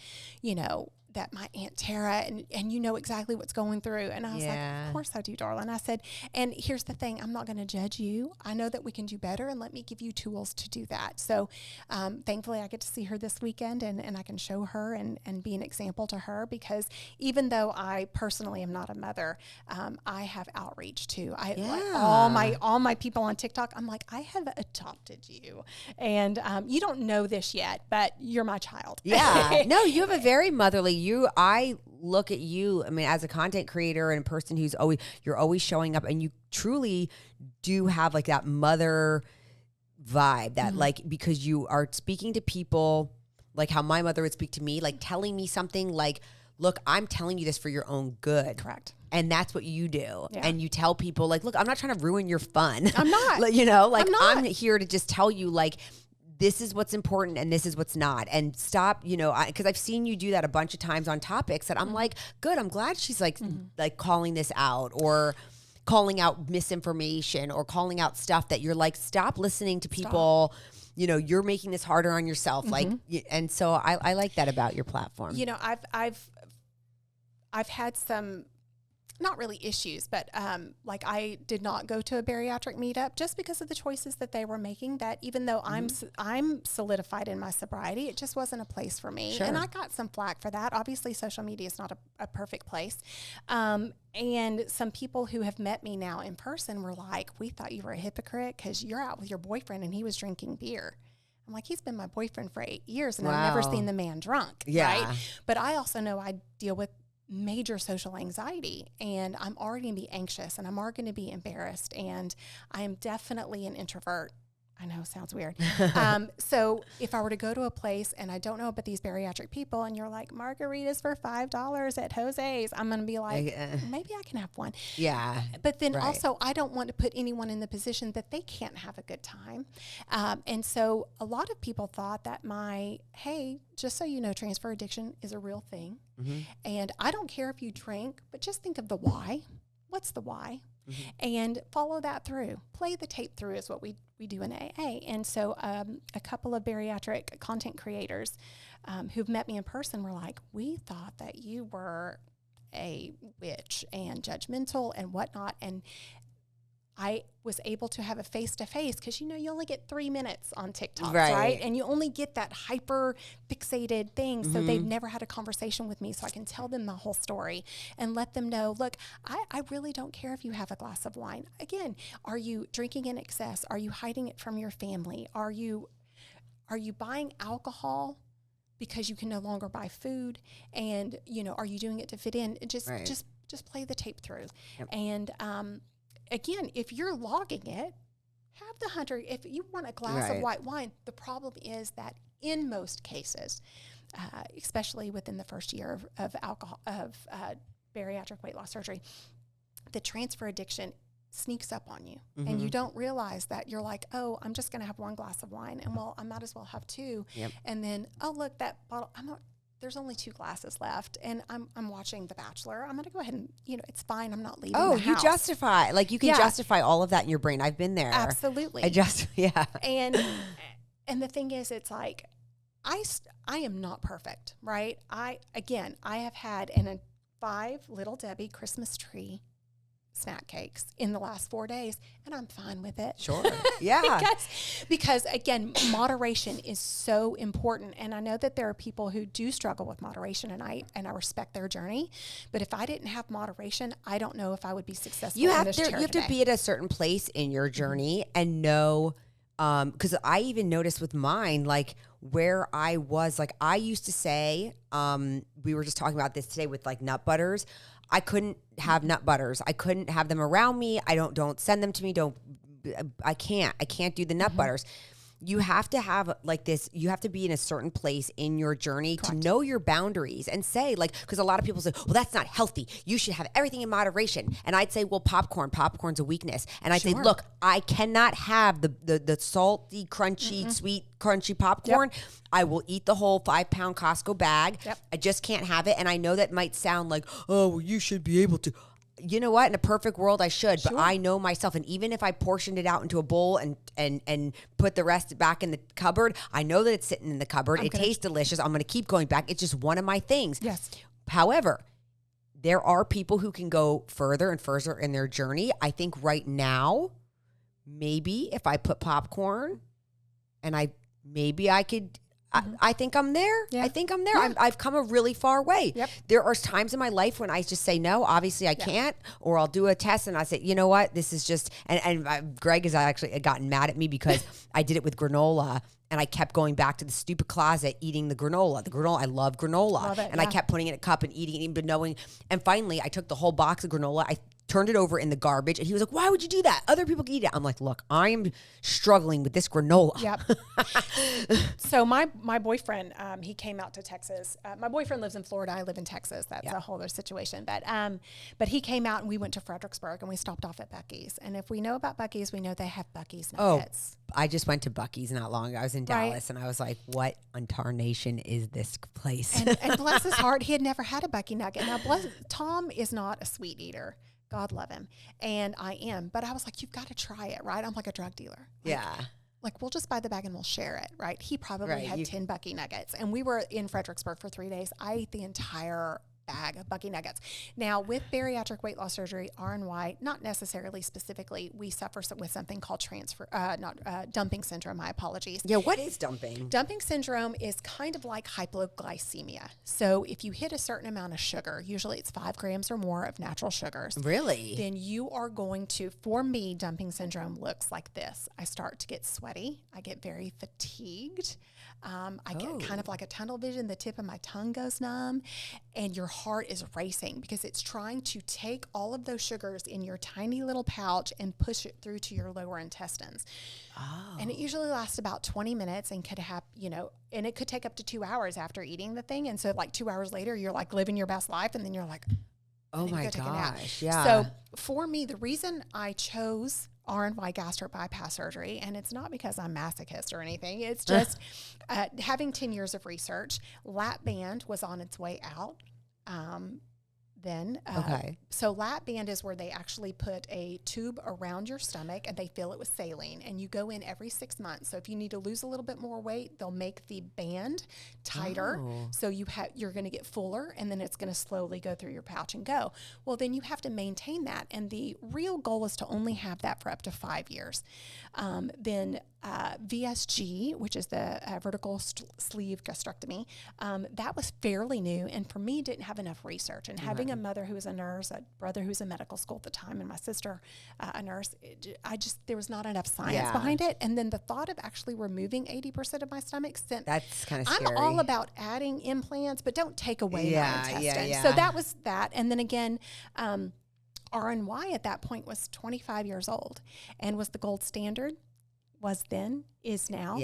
that my Aunt Tara, and you know exactly what's going through." And I was like, "Of course I do, darling." I said, "And here's the thing, I'm not going to judge you. I know that we can do better, and let me give you tools to do that." So thankfully I get to see her this weekend, and I can show her and be an example to her, because even though I personally am not a mother, I have outreach too. Like all my people on TikTok, I'm like, "I have adopted you, and you don't know this yet, but you're my child." Yeah. No, you have a very motherly. I look at you, I mean, as a content creator and a person you're always showing up, and you truly do have like that mother vibe that like, because you are speaking to people like how my mother would speak to me, like telling me something like, "Look, I'm telling you this for your own good." Correct. And that's what you do. Yeah. And you tell people like, "Look, I'm not trying to ruin your fun." I'm not. I'm here to just tell you like, this is what's important and this is what's not. And stop, because I've seen you do that a bunch of times on topics that I'm like, good, I'm glad she's like calling this out, or calling out misinformation, or calling out stuff that you're like, stop listening to people. You're making this harder on yourself. Like, and so I like that about your platform. I've had some, not really issues, but like I did not go to a bariatric meetup just because of the choices that they were making, that even though I'm solidified in my sobriety, it just wasn't a place for me. Sure. And I got some flack for that. Obviously, social media is not a perfect place. And some people who have met me now in person were like, "We thought you were a hypocrite because you're out with your boyfriend and he was drinking beer." I'm like, "He's been my boyfriend for 8 years and I've never seen the man drunk." Yeah. Right? But I also know I deal with major social anxiety, and I'm already going to be anxious, and I'm already going to be embarrassed, and I am definitely an introvert. I know, sounds weird. So if I were to go to a place and I don't know about these bariatric people, and you're like, "Margaritas for $5 at Jose's," I'm going to be like, maybe I can have one. Yeah. But then also, I don't want to put anyone in the position that they can't have a good time. And so a lot of people thought that hey, just so you know, transfer addiction is a real thing. Mm-hmm. And I don't care if you drink, but just think of the why. What's the why? Mm-hmm. And follow that through. Play the tape through is what we do in AA. And so a couple of bariatric content creators who've met me in person were like, "We thought that you were a witch and judgmental and whatnot." And I was able to have a face-to-face, because, you only get 3 minutes on TikTok, right? And you only get that hyper fixated thing. So they've never had a conversation with me, so I can tell them the whole story and let them know, look, I really don't care if you have a glass of wine. Again, are you drinking in excess? Are you hiding it from your family? Are you buying alcohol because you can no longer buy food? And, are you doing it to fit in? Just play the tape through. Yep. And, again, if you're logging it, have the 100. If you want a glass of white wine, the problem is that in most cases, especially within the first year of bariatric weight loss surgery, the transfer addiction sneaks up on you, and you don't realize that. You're like, "Oh, I'm just going to have one glass of wine, and I might as well have two." Yep. And then, "Oh, look, that bottle, there's only 2 glasses left, and I'm watching The Bachelor. I'm going to go ahead and, it's fine. I'm not leaving the house." You justify. Like, you can justify all of that in your brain. I've been there. Absolutely. And the thing is, it's like, I am not perfect, right? I have had 5 Little Debbie Christmas tree snack cakes in the last 4 days, and I'm fine with it. Sure. Yeah. because again, moderation is so important. And I know that there are people who do struggle with moderation, and I respect their journey. But if I didn't have moderation, I don't know if I would be successful in this chair today. You have to be at a certain place in your journey and know, because I even noticed with mine, like, where I was. Like, I used to say, we were just talking about this today with like nut butters. I couldn't have nut butters. I couldn't have them around me. Don't send them to me. I can't do the nut butters. You have to have like this, you have to be in a certain place in your journey to know your boundaries and say, like, because a lot of people say, well, that's not healthy. You should have everything in moderation. And I'd say, well, popcorn's a weakness. And I'd say, look, I cannot have the salty, crunchy, sweet, crunchy popcorn. Yep. I will eat the whole 5-pound Costco bag. Yep. I just can't have it. And I know that might sound like, oh, well, you should be able to. You know what? In a perfect world, I should, but I know myself. And even if I portioned it out into a bowl and put the rest back in the cupboard, I know that it's sitting in the cupboard. It tastes delicious. I'm going to keep going back. It's just one of my things. Yes. However, there are people who can go further and further in their journey. I think right now, maybe if I put popcorn and I could... I think I'm there. Yeah. I think I'm there. Yeah. I've come a really far way. Yep. There are times in my life when I just say no. Obviously, I can't, or I'll do a test and I say, you know what, this is just. And Greg has actually gotten mad at me because I did it with granola. And I kept going back to the stupid closet eating the granola. I love granola. I kept putting it in a cup and eating it, but knowing. And finally, I took the whole box of granola. I turned it over in the garbage. And he was like, why would you do that? Other people can eat it. I'm like, look, I am struggling with this granola. Yep. So my boyfriend, he came out to Texas. My boyfriend lives in Florida. I live in Texas. That's a whole other situation. But he came out and we went to Fredericksburg and we stopped off at Buc-ee's. And if we know about Buc-ee's, we know they have Buc-ee's nuggets. I just went to Buc-ee's not long ago. I was in Dallas and I was like, what on tarnation is this place? And bless his heart, he had never had a Buc-ee nugget. Now, Tom is not a sweet eater. God love him. And I am. But I was like, you've got to try it, right? I'm like a drug dealer. Like, we'll just buy the bag and we'll share it, right? He probably had 10 Buc-ee nuggets. And we were in Fredericksburg for 3 days. I ate the entire bag of Buc-ee nuggets. Now, with bariatric weight loss surgery, RNY, not necessarily specifically, we suffer with something called dumping syndrome. My apologies. Yeah, what is dumping? Dumping syndrome is kind of like hypoglycemia. So if you hit a certain amount of sugar, usually it's 5 grams or more of natural sugars. Really? Then you are going to, for me, dumping syndrome looks like this. I start to get sweaty. I get very fatigued. I get kind of like a tunnel vision. The tip of my tongue goes numb and your heart is racing because it's trying to take all of those sugars in your tiny little pouch and push it through to your lower intestines. And it usually lasts about 20 minutes and could have, and it could take up to 2 hours after eating the thing. And so like 2 hours later, you're like living your best life. And then you're like, oh my gosh. Yeah. So for me, the reason I chose RNY gastric bypass surgery, and it's not because I'm masochist or anything. It's just having 10 years of research. Lap band was on its way out. So lap band is where they actually put a tube around your stomach and they fill it with saline, and you go in every 6 months. So if you need to lose a little bit more weight, they'll make the band tighter. So you're going to get fuller, and then it's going to slowly go through your pouch and go. Well, then you have to maintain that. And the real goal is to only have that for up to 5 years. Then VSG, which is the vertical sleeve gastrectomy, that was fairly new, and for me didn't have enough research. And having a mother who was a nurse, a brother who's in medical school at the time, and my sister a nurse, there was not enough science behind it. And then the thought of actually removing 80% of my stomach sent. That's kind of scary. I'm all about adding implants, but don't take away my intestine. So that was that. And then again, RNY at that point was 25 years old and was the gold standard. Was then, is now.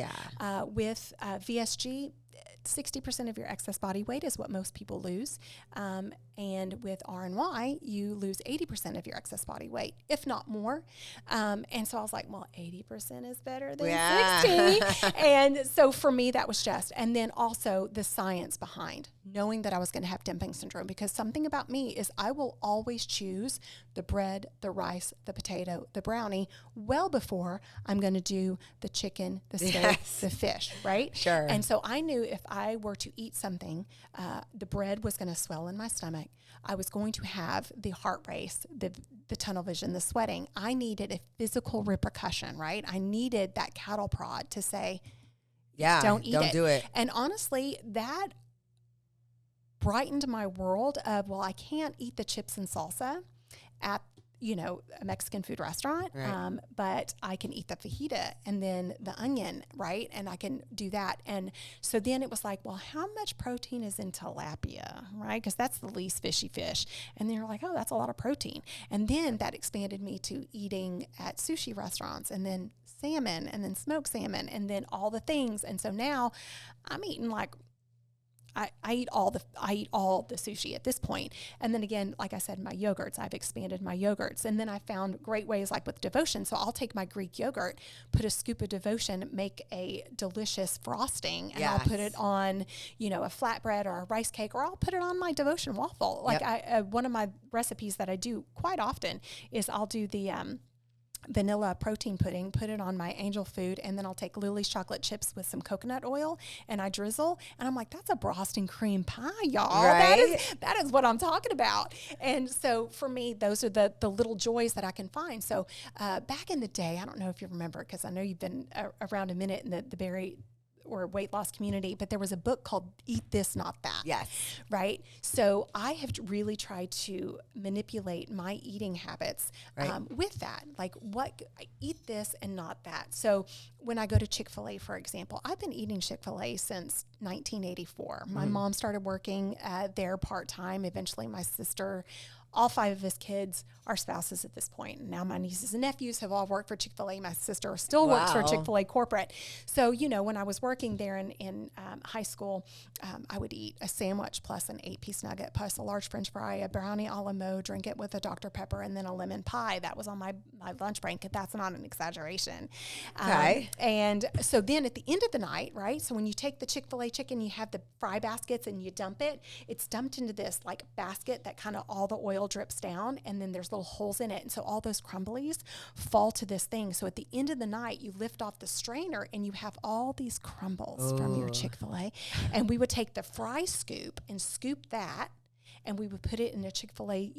With VSG, 60% of your excess body weight is what most people lose. And with RNY, you lose 80% of your excess body weight, if not more. And so I was like, well, 80% is better than 60. And so for me, that was just. And then also the science behind knowing that I was going to have dumping syndrome, because something about me is I will always choose the bread, the rice, the potato, the brownie well before I'm going to do the chicken, the steak, the fish, right? Sure. And so I knew if I were to eat something, the bread was going to swell in my stomach. I was going to have the heart race, the tunnel vision, the sweating. I needed a physical repercussion, right? I needed that cattle prod to say, don't eat it. Don't do it. And honestly, that brightened my world of, well, I can't eat the chips and salsa at a Mexican food restaurant, Right. but I can eat the fajita and then the onion, right? And I can do that. And so then it was like, well, how much protein is in tilapia, right? Because that's the least fishy fish. And then you're like, oh, that's a lot of protein. And then that expanded me to eating at sushi restaurants and then salmon and then smoked salmon and then all the things. And so now I'm eating like, I eat all the sushi at this point. And then again, like I said, my yogurts, I've expanded my yogurts. And then I found great ways like with devotion. So I'll take my Greek yogurt, put a scoop of devotion, make a delicious frosting, and I'll put it on, a flatbread or a rice cake, or I'll put it on my devotion waffle. Like one of my recipes that I do quite often is I'll do the vanilla protein pudding, put it on my angel food, and then I'll take Lily's chocolate chips with some coconut oil and I drizzle, and I'm like, that's a Boston cream pie, y'all. Right? That is what I'm talking about. And so for me, those are the little joys that I can find. So back in the day, I don't know if you remember, because I know you've been around a minute in the berry or weight loss community, but there was a book called Eat This, Not That. Yes. Right? So I have really tried to manipulate my eating habits with that. Like I eat this and not that. So when I go to Chick-fil-A, for example, I've been eating Chick-fil-A since 1984. My mom started working there part-time. Eventually my sister, all 5 of his kids are spouses at this point. And now my nieces and nephews have all worked for Chick-fil-A. My sister still works for Chick-fil-A corporate. So, when I was working there in high school, I would eat a sandwich plus an 8-piece nugget plus a large French fry, a brownie a la mode, drink it with a Dr. Pepper, and then a lemon pie. That was on my lunch break. That's not an exaggeration. Okay. And so then at the end of the night, right? So when you take the Chick-fil-A chicken, you have the fry baskets and you dump it. It's dumped into this like basket that kind of all the oil drips down, and then there's little holes in it, and so all those crumblies fall to this thing. So at the end of the night, you lift off the strainer and you have all these crumbles from your Chick-fil-A, and we would take the fry scoop and scoop that, and we would put it in a Chick-fil-A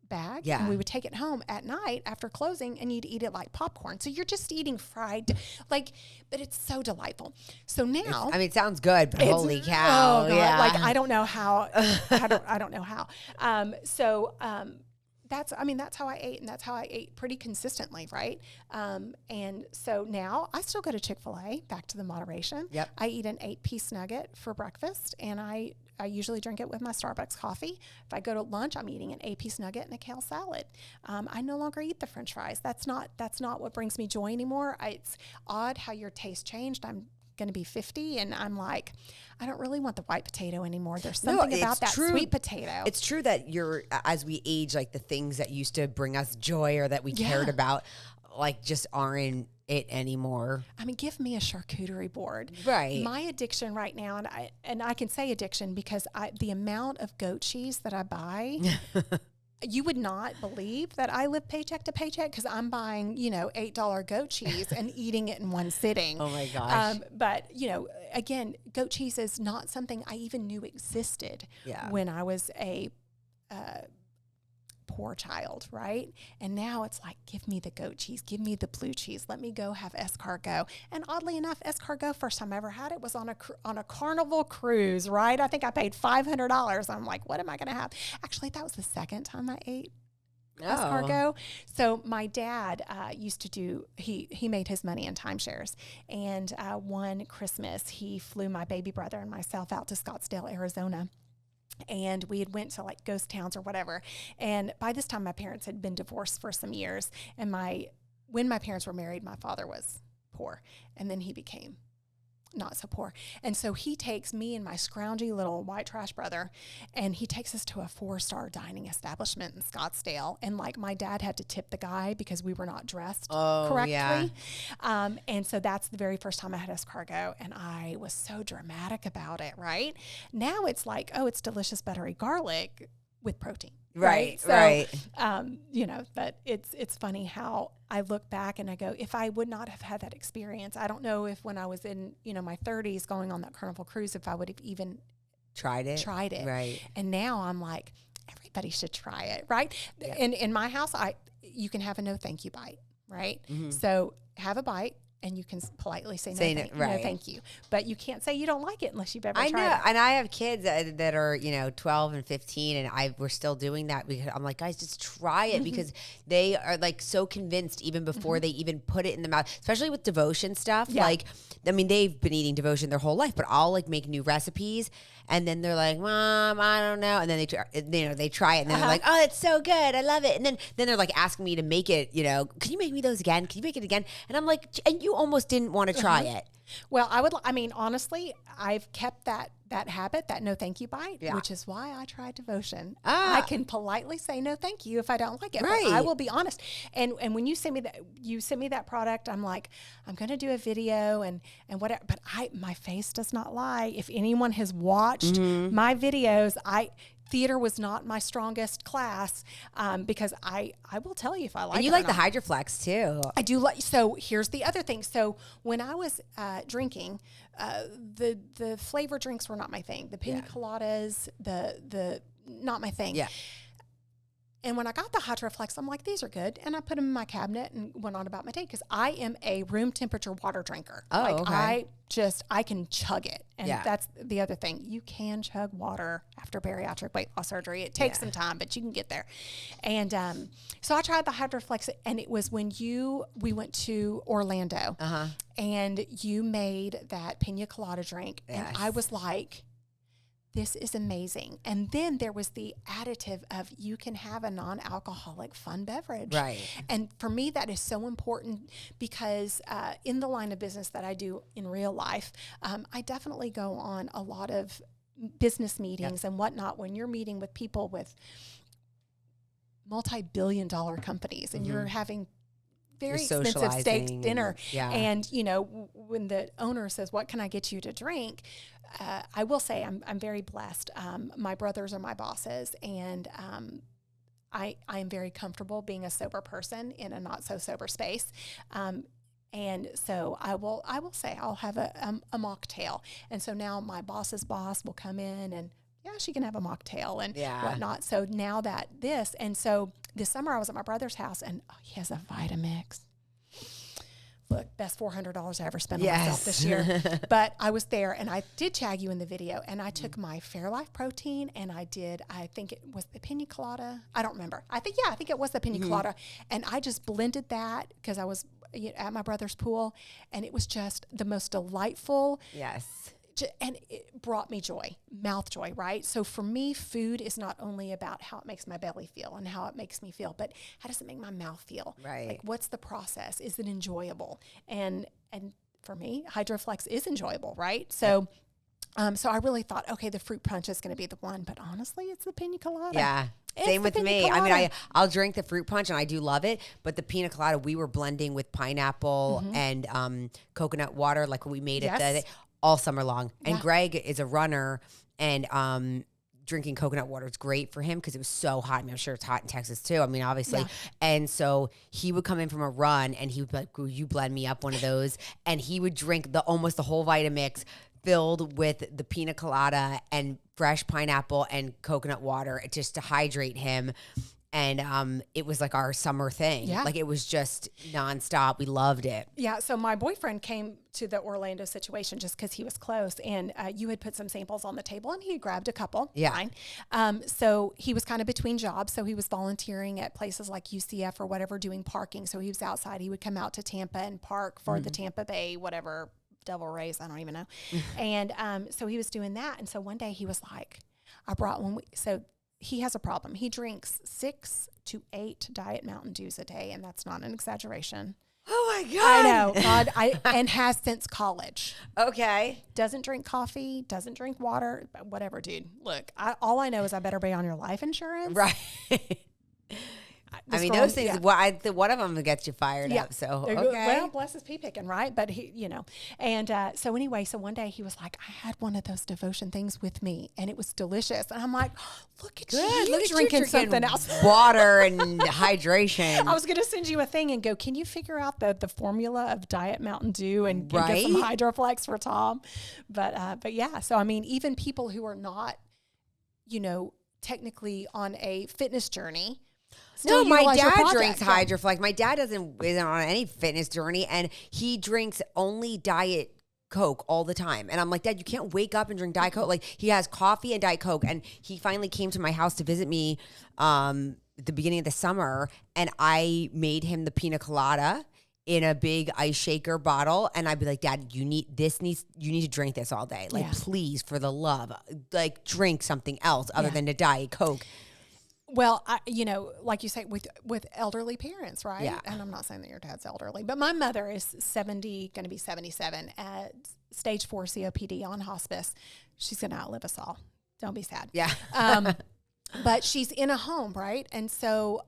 bag, and we would take it home at night after closing, and you'd eat it like popcorn. So you're just eating fried, but it's so delightful. So now, it sounds good, but holy cow. Oh God, yeah. like I don't know how. I don't know how. That's how I ate, and that's how I ate pretty consistently, right? And so now I still go to Chick-fil-A, back to the moderation. Yep. I eat an 8-piece nugget for breakfast, and I usually drink it with my Starbucks coffee. If I go to lunch, I'm eating an 8-piece nugget and a kale salad. I no longer eat the French fries. That's not what brings me joy anymore. It's odd how your taste changed. I'm going to be 50, and I'm like, I don't really want the white potato anymore. There's something about that sweet potato. It's true that as we age, like the things that used to bring us joy or that we cared about, like just aren't it anymore. Give me a charcuterie board. Right. My addiction right now, and I can say addiction because the amount of goat cheese that I buy, you would not believe that I live paycheck to paycheck, because I'm buying, $8 goat cheese and eating it in one sitting. Oh my gosh. But, again, goat cheese is not something I even knew existed when I was a poor child, right? And now it's like, give me the goat cheese, give me the blue cheese, let me go have escargot. And oddly enough, escargot, first time I ever had it was on a Carnival cruise, right? I think I paid $500. I'm like, what am I going to have? Actually, that was the second time I ate escargot. So my dad used to do, he made his money in timeshares. And one Christmas, he flew my baby brother and myself out to Scottsdale, Arizona. And we had went to like ghost towns or whatever. And by this time, my parents had been divorced for some years. And when my parents were married, my father was poor. And then he became not so poor. And so he takes me and my scroungy little white trash brother, and he takes us to a 4-star dining establishment in Scottsdale. And like my dad had to tip the guy because we were not dressed correctly. Yeah. And so that's the very first time I had escargot, and I was so dramatic about it, right? Now it's like, oh, it's delicious buttery garlic with protein. Right. So, but it's funny how I look back and I go, if I would not have had that experience, I don't know if when I was in, my 30s going on that Carnival cruise, if I would have even tried it. Right. And now I'm like, everybody should try it. Right. Yeah. In my house, you can have a no thank you bite. Right. Mm-hmm. So have a bite. and you can politely say no, thank you. But you can't say you don't like it unless you've ever tried it. I know, and I have kids that are 12 and 15, and we're still doing that because I'm like, guys, just try it because they are like so convinced even before they even put it in the mouth, especially with devotion stuff. Yeah. Like, I mean, they've been eating devotion their whole life, but I'll like make new recipes, and then they're like, Mom, I don't know, and then they try it, and then they're like, oh, it's so good, I love it, and then they're like asking me to make it. Can you make me those again? Can you make it again? And I'm like, and you almost didn't want to try it. Well, honestly, I've kept that habit, that no thank you bite, which is why I tried devotion. I can politely say no thank you if I don't like it. Right. But I will be honest. And when you sent me that product, I'm like, I'm going to do a video and whatever. But my face does not lie. If anyone has watched my videos, theater was not my strongest class because I will tell you if I like it. And you like the Hydroflex too. I do like. So here's the other thing. So when I was drinking, the flavor drinks were not my thing. The pina coladas, the not my thing. Yeah. And when I got the Hydroflex, I'm like, these are good. And I put them in my cabinet and went on about my day because I am a room temperature water drinker. Oh, okay. I can chug it. And that's the other thing. You can chug water after bariatric weight loss surgery. It takes some time, but you can get there. And so I tried the Hydroflex, and it was when we went to Orlando, and you made that pina colada drink. Yes. And I was like, this is amazing. And then there was the additive of you can have a non-alcoholic fun beverage. Right. And for me, that is so important because in the line of business that I do in real life, I definitely go on a lot of business meetings and whatnot when you're meeting with people with multi-billion-dollar companies and you're having very expensive steak dinner. And, when the owner says, what can I get you to drink? I will say I'm very blessed. My brothers are my bosses, and I am very comfortable being a sober person in a not so sober space. And so I will say I'll have a mocktail. And so now my boss's boss will come in and she can have a mocktail and whatnot. So now so this summer I was at my brother's house and he has a Vitamix. Look, best $400 I ever spent on myself this year. But I was there, and I did tag you in the video, and I took my Fairlife protein, and I think it was the pina colada. I don't remember. I think it was the pina colada. And I just blended that because I was at my brother's pool, and it was just the most delightful. Yes. And it brought me joy, mouth joy, right? So for me, food is not only about how it makes my belly feel and how it makes me feel, but how does it make my mouth feel? Right. Like, what's the process? Is it enjoyable? And for me, Hydroflex is enjoyable, right? So, so I really thought, okay, the fruit punch is going to be the one, but honestly, it's the pina colada. Yeah. Same with me. Colada. I mean, I'll drink the fruit punch, and I do love it. But the pina colada, we were blending with pineapple and coconut water, like when we made it all summer long. And Greg is a runner, and drinking coconut water is great for him because it was so hot. I mean, I'm sure it's hot in Texas too. I mean, obviously. Yeah. And so he would come in from a run, and he would be like, "Will you blend me up one of those?" And he would drink almost the whole Vitamix filled with the pina colada and fresh pineapple and coconut water just to hydrate him. And it was like our summer thing. Yeah. Like, it was just nonstop. We loved it. Yeah. So my boyfriend came to the Orlando situation just because he was close, and you had put some samples on the table, and he had grabbed a couple. Yeah. Fine. So he was kind of between jobs. So he was volunteering at places like UCF or whatever, doing parking. So he was outside. He would come out to Tampa and park for the Tampa Bay, whatever, Devil Rays. I don't even know. And so he was doing that. And so one day he was like, I brought one. So he has a problem. He drinks 6 to 8 Diet Mountain Dews a day, and that's not an exaggeration. Oh my God. I know. God, and has since college. Okay. Doesn't drink coffee, doesn't drink water, whatever, dude. Look, all I know is I better be on your life insurance. Right. I mean, those things, one of them gets you fired up. So, okay. Well, bless his pee picking, right? But he, and so anyway, so one day he was like, I had one of those devotion things with me, and it was delicious. And I'm like, look at you drinking something else. Water and hydration. I was going to send you a thing and go, can you figure out the formula of Diet Mountain Dew and get some Hydroflex for Tom? But yeah, so I mean, even people who are not, technically on a fitness journey, still No, my utilize your dad product. drinks Yeah. Hydroflex. My dad isn't on any fitness journey, and he drinks only Diet Coke all the time. And I'm like, Dad, you can't wake up and drink Diet Coke. Like, he has coffee and Diet Coke. And he finally came to my house to visit me at the beginning of the summer, and I made him the pina colada in a big ice shaker bottle, and I'd be like, Dad, you need to drink this all day. Like, please, for the love, like, drink something else other than a Diet Coke. Well, like you say, with elderly parents, right? Yeah. And I'm not saying that your dad's elderly, but my mother is 70, going to be 77, at stage 4 COPD on hospice. She's going to outlive us all. Don't be sad. Yeah. But she's in a home, right? And so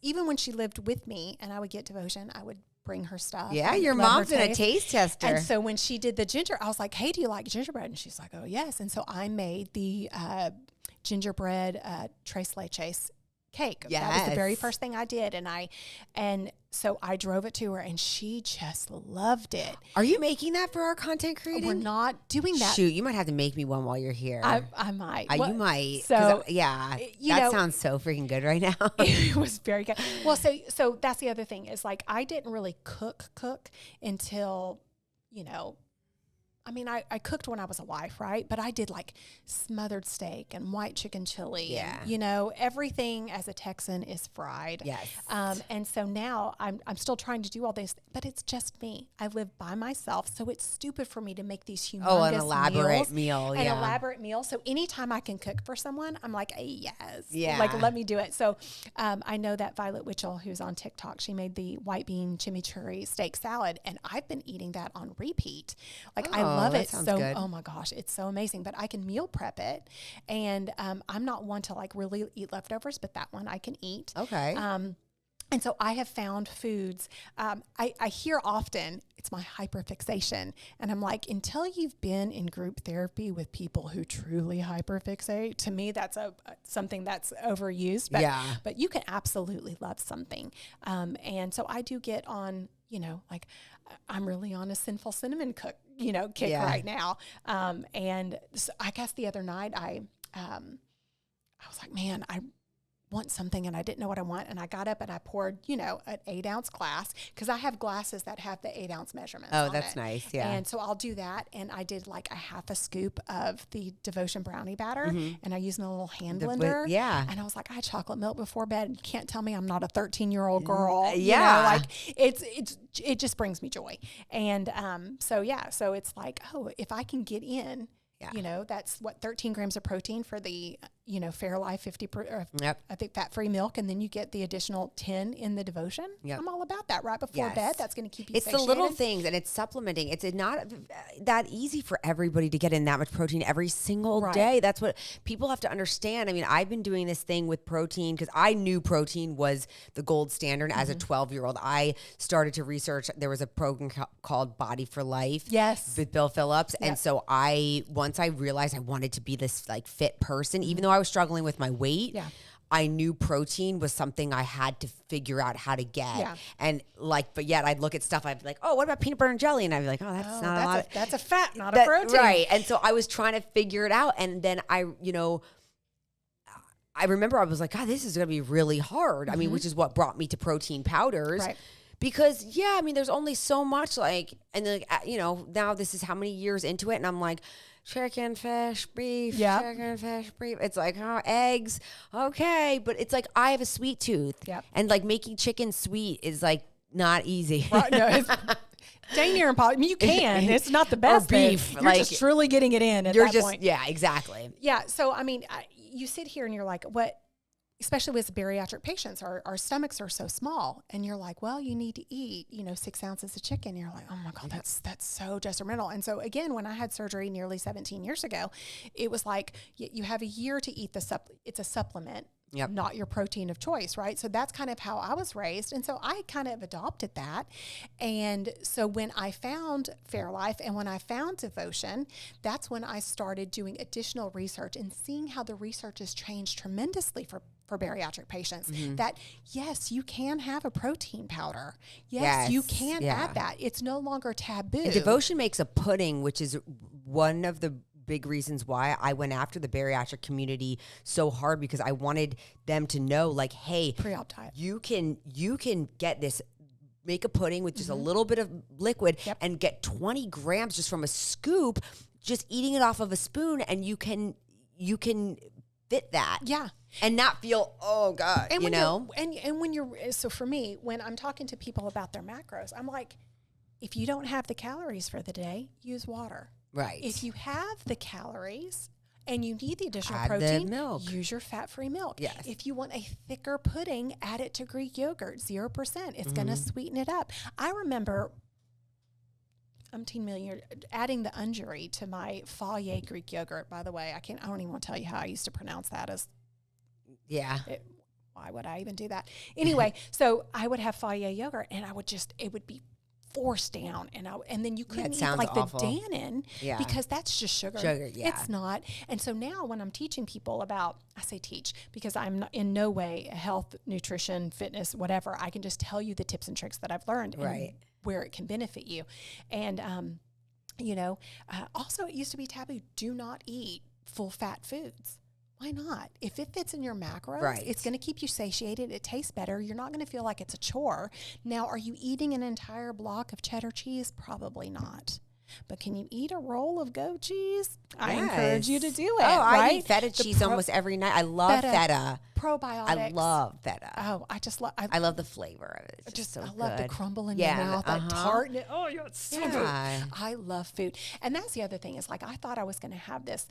even when she lived with me and I would get devotion, I would bring her stuff. Yeah, and your let her mom's been a taste tester. And so when she did the ginger, I was like, hey, do you like gingerbread? And she's like, oh, yes. And so I made the gingerbread tres leches cake. Yes. That was the very first thing I did. And so I drove it to her, and she just loved it. Are you making that for our content creating? We're not doing that. Shoot, you might have to make me one while you're here. I might. Well, you might. So, yeah, you that know, sounds so freaking good right now. It was very good. Well, so that's the other thing is, like, I didn't really cook until, I mean, I cooked when I was a wife, right? But I did like smothered steak and white chicken chili. Yeah. And, everything as a Texan is fried. Yes. And so now I'm still trying to do all this, but it's just me. I live by myself. So it's stupid for me to make these humongous an elaborate meals, meal. An elaborate meal. So anytime I can cook for someone, I'm like, hey, yes. Yeah. Like, let me do it. So I know that Violet Witchell, who's on TikTok, she made the white bean chimichurri steak salad, and I've been eating that on repeat. Like, I love it so good. Oh my gosh, it's so amazing. But I can meal prep it, and I'm not one to like really eat leftovers, but that one I can eat. Okay. And so I have found foods. I hear often it's my hyperfixation, and I'm like, until you've been in group therapy with people who truly hyperfixate, to me that's something that's overused. But, but you can absolutely love something, and so I do get on. Like, I'm really on a sinful cinnamon kick right now. And so I guess the other night I was like, man, I want something and I didn't know what I want. And I got up and I poured, an 8-ounce glass, because I have glasses that have the 8-ounce measurements. Oh, on that's it. Nice. Yeah. And so I'll do that. And I did like a half a scoop of the Devotion brownie batter, and I used a little hand blender. Yeah. And I was like, I had chocolate milk before bed. You can't tell me I'm not a 13-year-old girl. Yeah. It just brings me joy. And so it's like, oh, if I can get in, that's what 13 grams of protein for the, Fairlife 50, I think fat-free milk. And then you get the additional 10 in the Devotion. Yep. I'm all about that right before bed. That's going to keep you It's satiated. the little things, and it's supplementing. It's not that easy for everybody to get in that much protein every single day. That's what people have to understand. I mean, I've been doing this thing with protein because I knew protein was the gold standard as a 12-year-old. I started to research. There was a program called Body for Life. Yes. With Bill Phillips. Yep. And so once I realized I wanted to be this like fit person, even though I was struggling with my weight, I knew protein was something I had to figure out how to get. Yeah. And but yet I'd look at stuff, I'd be like, oh, what about peanut butter and jelly? And I'd be like, oh, that's a fat, not a protein. Right. And so I was trying to figure it out. And then I remember I was like, God, this is going to be really hard. I mean, which is what brought me to protein powders. Right. Because, there's only so much and then, now this is how many years into it. And I'm like, chicken, fish, beef, chicken, fish, beef. It's like, eggs. Okay. But it's like, I have a sweet tooth. Yep. And like making chicken sweet is like not easy. Right, no, it's dang near impossible. I mean, you can. It's not the best. Or beef. You're just truly getting it in at that point. Yeah, exactly. Yeah. So, I mean, you sit here and you're like, what? Especially with bariatric patients, our stomachs are so small, and you're like, well, you need to eat, 6 ounces of chicken. You're like, oh my God, that's so detrimental. And so again, when I had surgery nearly 17 years ago, it was like, you have a year to eat it's a supplement. Yep. Not your protein of choice, right? So that's kind of how I was raised. And so I kind of adopted that. And so when I found Fairlife and when I found Devotion, that's when I started doing additional research and seeing how the research has changed tremendously for bariatric patients. That, yes, you can have a protein powder. Yes, you can add that. It's no longer taboo. And Devotion makes a pudding, which is one of the big reasons why I went after the bariatric community so hard, because I wanted them to know, like, hey, pre-op diet. You can get this, make a pudding with just a little bit of liquid and get 20 grams just from a scoop, just eating it off of a spoon, and you can fit that. Yeah. And not feel, oh God, and you know? And when you're, so for me, when I'm talking to people about their macros, I'm like, if you don't have the calories for the day, use water. Right. If you have the calories and you need the additional Add the protein, milk. use your fat-free milk. Yes. If you want a thicker pudding, add it to Greek yogurt, 0%. It's going to sweeten it up. I remember adding the unjury to my Foyer Greek yogurt. By the way, I don't even want to tell you how I used to pronounce that as. Yeah. Why would I even do that? Anyway, so I would have Foyer yogurt, and it would be forced down, and then you couldn't eat like awful. the Dannon because that's just sugar. It's not. And so now when I'm teaching people about, I say teach because I'm not, in no way health, nutrition, fitness, whatever. I can just tell you the tips and tricks that I've learned and where it can benefit you. And, also it used to be taboo. Do not eat full fat foods. Why not? If it fits in your macros, it's going to keep you satiated. It tastes better. You're not going to feel like it's a chore. Now, are you eating an entire block of cheddar cheese? Probably not. But can you eat a roll of goat cheese? I encourage you to do it. I eat feta cheese almost every night. I love feta. Probiotics. I love feta. Oh, I just love. I love the flavor of it. It's just so I love the good. crumble in your mouth, that tartness. Oh, yeah, it's so good. I love food, and that's the other thing. Is like I thought I was going to have this.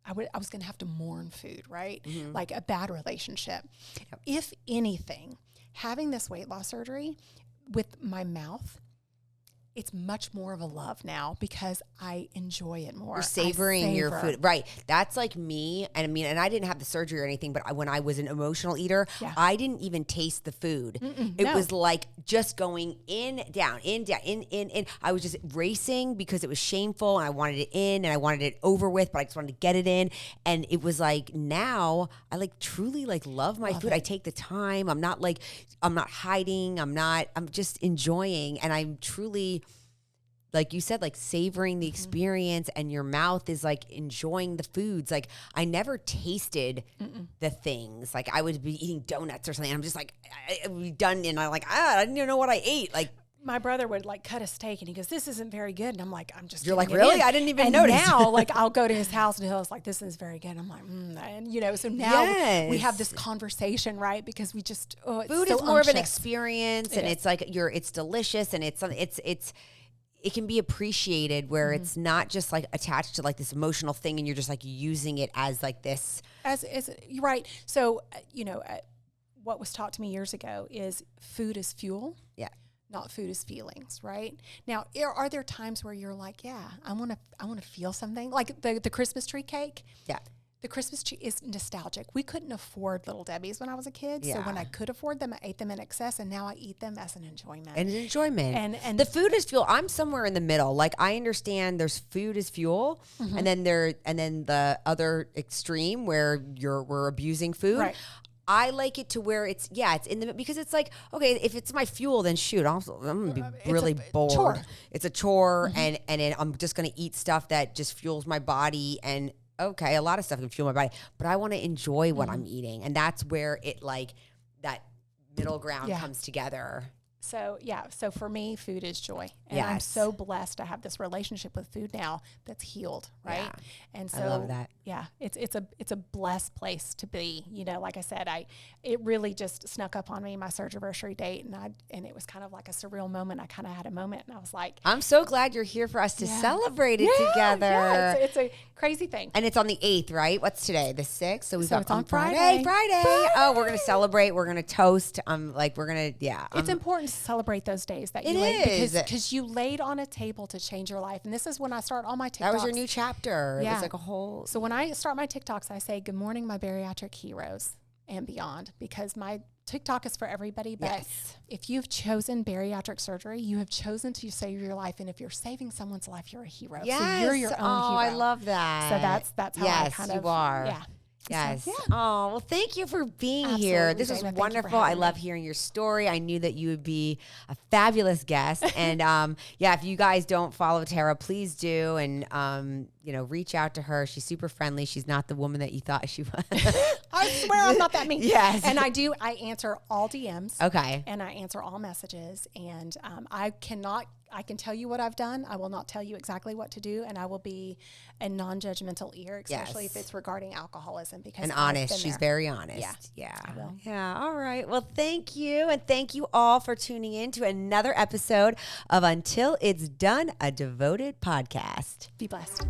I was going to have to mourn food, right? Like a bad relationship. Yep. If anything, having this weight loss surgery with my mouth, it's much more of a love now because I enjoy it more. You're savoring your food. Right. That's like me. And I mean, and I didn't have the surgery or anything, but when I was an emotional eater, I didn't even taste the food. It was like just going in, down, in, down, in. I was just racing because it was shameful and I wanted it in and I wanted it over with, but I just wanted to get it in. And it was like, now I like truly like love my food. I take the time. I'm not hiding. I'm just enjoying. And I'm truly, like you said, like savoring the experience, and your mouth is like enjoying the foods. Like I never tasted the things. Like I would be eating donuts or something. I'm just like, I would be done. And I'm like, I didn't even know what I ate. Like my brother would like cut a steak and he goes, "This isn't very good." And I'm like, you're like, really? I didn't even notice. Now, like I'll go to his house and he's like, "This is very good." I'm like, and so now we have this conversation, right? Because we just, food is more of an experience, and it's like it's delicious, and it can be appreciated where it's not just like attached to like this emotional thing and you're just like using it as like this. As right. So, what was taught to me years ago is food is fuel. Yeah. Not food is feelings, right? Now, are there times where you're like, I want to feel something? Like the Christmas tree cake? Yeah. The Christmas tree is nostalgic. We couldn't afford Little Debbie's when I was a kid. Yeah. So when I could afford them, I ate them in excess, and now I eat them as an enjoyment. And the food is fuel. I'm somewhere in the middle. Like I understand there's food is fuel, and then the other extreme where we're abusing food. Right. I like it to where it's in the, because it's like, okay, if it's my fuel, then shoot, I'm going to be really bored. Chore. It's a chore, and I'm just going to eat stuff that just fuels my body. And okay, a lot of stuff can fuel my body, but I want to enjoy what I'm eating. And that's where it like that middle ground comes together. So for me, food is joy. And I'm so blessed to have this relationship with food now that's healed, right? Yeah. And so I love that. Yeah, it's a blessed place to be. Like I said, it really just snuck up on me, my surgery date, and it was kind of like a surreal moment. I kind of had a moment, and I was like, I'm so glad you're here for us to celebrate it together. Yeah, it's a crazy thing. And it's on the 8th, right? What's today? The 6th? So it's on Friday. Friday. Oh, we're going to celebrate. We're going to toast. It's important to celebrate those days that you laid, because you laid on a table to change your life. And this is when I start all my TikToks. That was your new chapter. Yeah. It was like a whole. So when I start my TikToks, I say, "Good morning, my bariatric heroes and beyond," because my TikTok is for everybody. But if you've chosen bariatric surgery, you have chosen to save your life. And if you're saving someone's life, you're a hero. Yes. So you're your own hero. I love that. So that's how I kind of. You are. Yeah. Yes. So, yeah. Oh, well, thank you for being here. Absolutely, This was Dana. Thank you for wonderful. I having love me. hearing your story. I knew that you would be a fabulous guest. And yeah, if you guys don't follow Tara, please do. And, reach out to her. She's super friendly. She's not the woman that you thought she was. I swear I'm not that mean. Yes. And I answer all DMs. Okay. And I answer all messages. And I can tell you what I've done. I will not tell you exactly what to do. And I will be a non-judgmental ear, especially if it's regarding alcoholism. Because And I've honest. been She's there. very honest. Yeah. Yeah. I will. Yeah. All right. Well, thank you. And thank you all for tuning in to another episode of Until It's Done, a Devoted podcast. Be blessed.